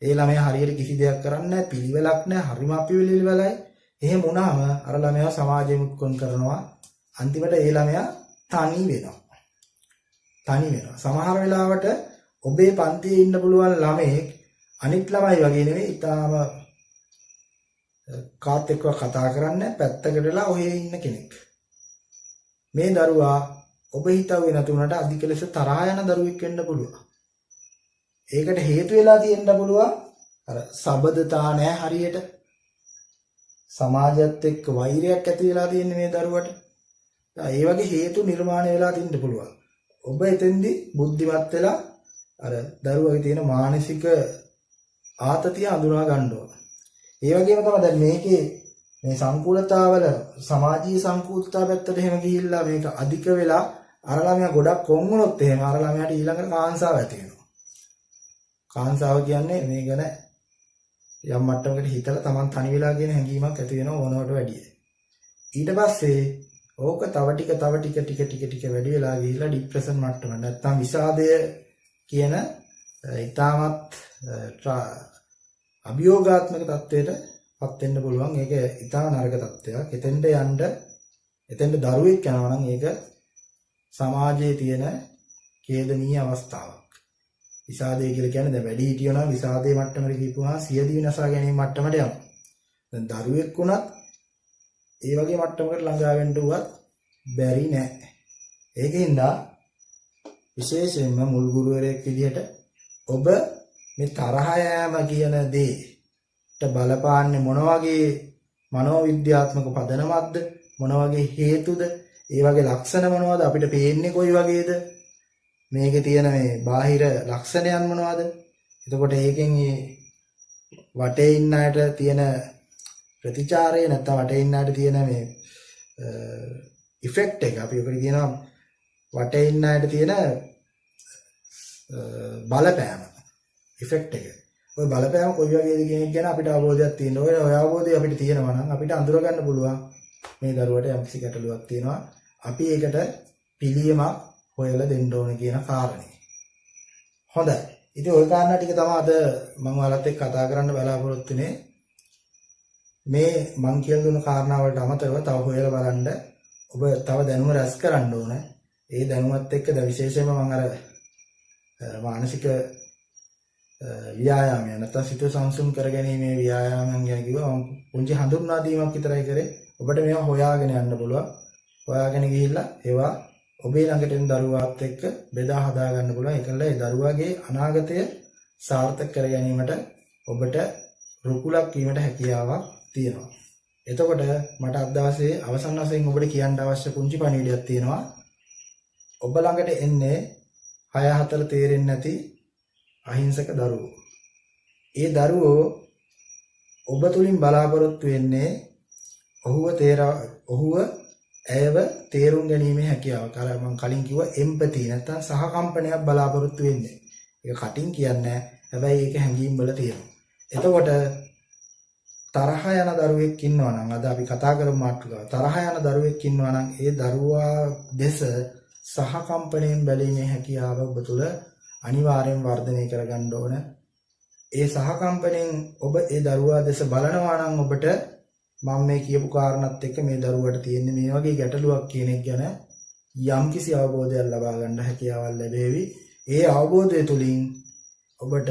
ඒ ළමයා හරියට කිසි දෙයක් කරන්නේ නැහැ, පිළිවෙලක් නැහැ, හරිම අපිවිලිවලයි. එහෙම වුණාම අර ළමයා සමාජයෙන් කොම් කරනවා. අන්තිමට ඒ ළමයා තනි වෙනවා. සමහර වෙලාවට ඔබේ පන්තියේ ඉන්න පුළුවන් ළමෙක් අනිත් ළමයි වගේ නෙවෙයි, ඊටාම කාත් එක්ක කතා කරන්නේ පැත්තකට වෙලා ඔහේ ඉන්න කෙනෙක්. මේ දරුවා ඔබ හිතුවේ නැතුණට අධික ලෙස තරහා යන දරුවෙක් වෙන්න පුළුවන්. ඒකට හේතු වෙලා තියෙන්න පුළුවන් අර සබදතා නැහැ හරියට. සමාජයත් එක්ක වෛරයක් ඇති වෙලා තියෙන මේ දරුවට. ඒ වගේ හේතු නිර්මාණය වෙලා තින්න පුළුවන්. ඔබ එතෙන්දී බුද්ධිමත් වෙලා අර දරුවගේ තියෙන මානසික ආතතිය හඳුනා ගන්න ඕන. ඒ වගේම තමයි දැන් මේකේ මේ සංකූලතාවල සමාජීය සංකූලතාව පැත්තට එහෙම ගිහිල්ලා මේක අධික වෙලා අර ළමයා ගොඩක් කොන් වුණොත් එහෙම අර ළමයාට ඊළඟට කාංසාව ඇති වෙනවා. කාංසාව කියන්නේ මේ ගැන යම් මට්ටමකට හිතලා Taman තනි වෙලා කියන හැඟීමක් ඇති වෙනවා ඕනවට වැඩිය. ඊට පස්සේ ඕක තව ටික වැඩි වෙලා ගිහිල්ලා ડિප්‍රෙෂන් මට්ටම නැත්තම් විෂාදය කියන ඊටමත් අභියෝගාත්මක තත්වයට පත් වෙන්න පුළුවන්. ඒක ඊටා නරක තත්වයක්. එතෙන්ට දරුවෙක් යනවා නම් ඒක සමාජයේ තියෙන ඛේදනීය අවස්ථාවක්. විෂාදය කියලා කියන්නේ දැන් වැඩි හිටියෝ නම් විෂාදයේ මට්ටමට ගිහුවා සියදිවි විනාශා ගැනීම මට්ටමට යනවා. දැන් දරුවෙක් වුණත් ඒ වගේ මට්ටමකට ළඟා වෙන්න උවත් බැරි නෑ. ඒකින්ද විශේෂයෙන්ම මුල් ගුරුවරයෙක් විදිහට ඔබ මේ තරහ යෑම කියන දේට බලපාන්නේ මොන වගේ මනෝවිද්‍යාත්මක පදනමක්ද, මොන වගේ හේතුද, ඒ වගේ ලක්ෂණ මොනවද, අපිට පේන්නේ කොයි වගේද, මේකේ තියෙන මේ බාහිර ලක්ෂණයන් මොනවද. එතකොට ඒකෙන් මේ වටේ ඉන්න අයට තියෙන ප්‍රතිචාරය නැත්නම් වටේ ඉන්න අයට තියෙන මේ ඉෆෙක්ට් එක අපි ඔකට කියනවා වටේ ඉන්න අයට තියෙන බලපෑම ඉෆෙක්ට් එක. ওই බලපෑම කොයි වගේද කියන එක ගැන අපිට අවබෝධයක් තියෙන්න ඕනේ. ඔය අවබෝධය අපිට තියෙනවා නම් අපිට අඳුර ගන්න පුළුවන් මේ දරුවට යම්කිසි ගැටලුවක් තියෙනවා. අපි ඒකට පිළියමක් හොයලා දෙන්න ඕන කියන කාරණේ. හොඳයි. ඉතින් ওই කාරණා ටික තමයි අද මම ඔයාලත් එක්ක කතා කරන්න බලාපොරොත්තු වෙන්නේ. මේ මං කියලා දුන්න කාරණා වලට අමතරව තව හොයලා බලන්න ඔබ තව දැනුම රැස් කරන්න ඕන. ඒ දැනුමත් එක්ක විශේෂයෙන්ම මම අර මානසික ව්‍යායාමය නැත්නම් සිත සංසුන් කරගැනීමේ ව්‍යායාමයන් ගැන කිව්වා. මම පුංචි හඳුන්වා දීමක් විතරයි කරේ. ඔබට මේවා හොයාගෙන යන්න පුළුවන්. හොයාගෙන ගිහිල්ලා ඒවා ඔබේ ළඟට එන දරුවාත් එක්ක බෙදා හදා ගන්න පුළුවන්. ඒකල ඒ දරුවාගේ අනාගතය සාර්ථක කර ගැනීමට ඔබට රුකුලක් වීමට හැකියාවක් තියෙනවා. එතකොට මට අද දවසේ අවසන් වශයෙන් ඔබට කියන්න අවශ්‍ය පුංචි පණිවිඩයක් තියෙනවා. ඔබ ළඟට එන්නේ 6-4 තේරෙන්නේ නැති අහිංසක දරුවෝ. ඒ දරුවෝ ඔබ තුලින් බලාපොරොත්තු වෙන්නේ ඔහුව ඇයව තේරුම් ගැනීමේ හැකියාව. අර මම කලින් කිව්වා එම්පති නැත්නම් සහකම්පනයක් බලාපොරොත්තු වෙන්නේ. ඒක කටින් කියන්නේ හැබැයි ඒක හැඟීම් වල තියෙනවා. එතකොට තරහ යන දරුවෙක් ඉන්නවා නම් අද අපි කතා කරමු මාතෘකාව. තරහ යන දරුවෙක් ඉන්නවා නම් ඒ දරුවා දෙස සහකම්පණයෙන් බැලීමේ හැකියාව ඔබ තුල අනිවාර්යෙන් වර්ධනය කරගන්න ඕන. ඒ සහකම්පණයෙන් ඔබ ඒ දරුවා දෙස බලනවා නම් ඔබට මම මේ කියපු කාරණාත් එක්ක මේ දරුවට තියෙන මේ වගේ ගැටලුවක් කියන එක ගැන යම්කිසි අවබෝධයක් ලබා ගන්න හැකියාවක් ලැබෙවි. ඒ අවබෝධය තුලින් ඔබට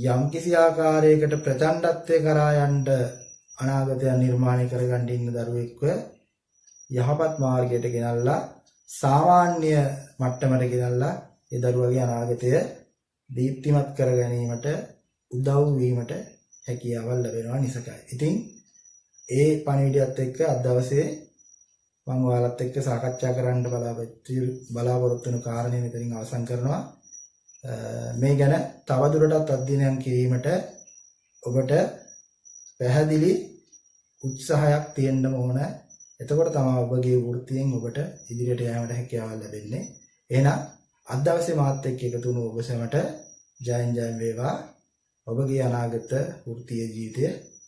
යම්කිසි ආකාරයකට ප්‍රචණ්ඩත්වයේ කරා යන්න අනාගතය නිර්මාණය කරගන්න ඉන්න දරුවෙක්ව යහපත් මාර්ගයට ගෙනල්ලා සාමාන්‍ය මට්ටමට ගෙනල්ලා ඒ දරුවගේ අනාගතය දීප්තිමත් කර ගැනීමට උදව් වීමට හැකියාවක් ලැබෙනවා නිසකයි. ඉතින් ඒ පණිවිඩයත් එක්ක අද දවසේ මම ඔයාලත් එක්ක සාකච්ඡා කරන්න බලාපොරොත්තු වෙන කාරණේ මෙතනින් අවසන් කරනවා. මේ ගැන තවදුරටත් අධ්‍යයනය කිරීමට ඔබට පැහැදිලි උත්සාහයක් තියෙන්න ඕන. එතකොට තමයි ඔබගේ වෘත්තියෙන් ඔබට ඉදිරියට යාමට හැකියාව ලැබෙන්නේ. එහෙනම් අද දවසේ මාත් එක්ක එකතු වුණු ඔබ සැමට ජයෙන් ජයෙන් වේවා. ඔබගේ අනාගත වෘත්තීය ජීවිතය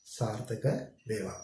සාර්ථක වේවා.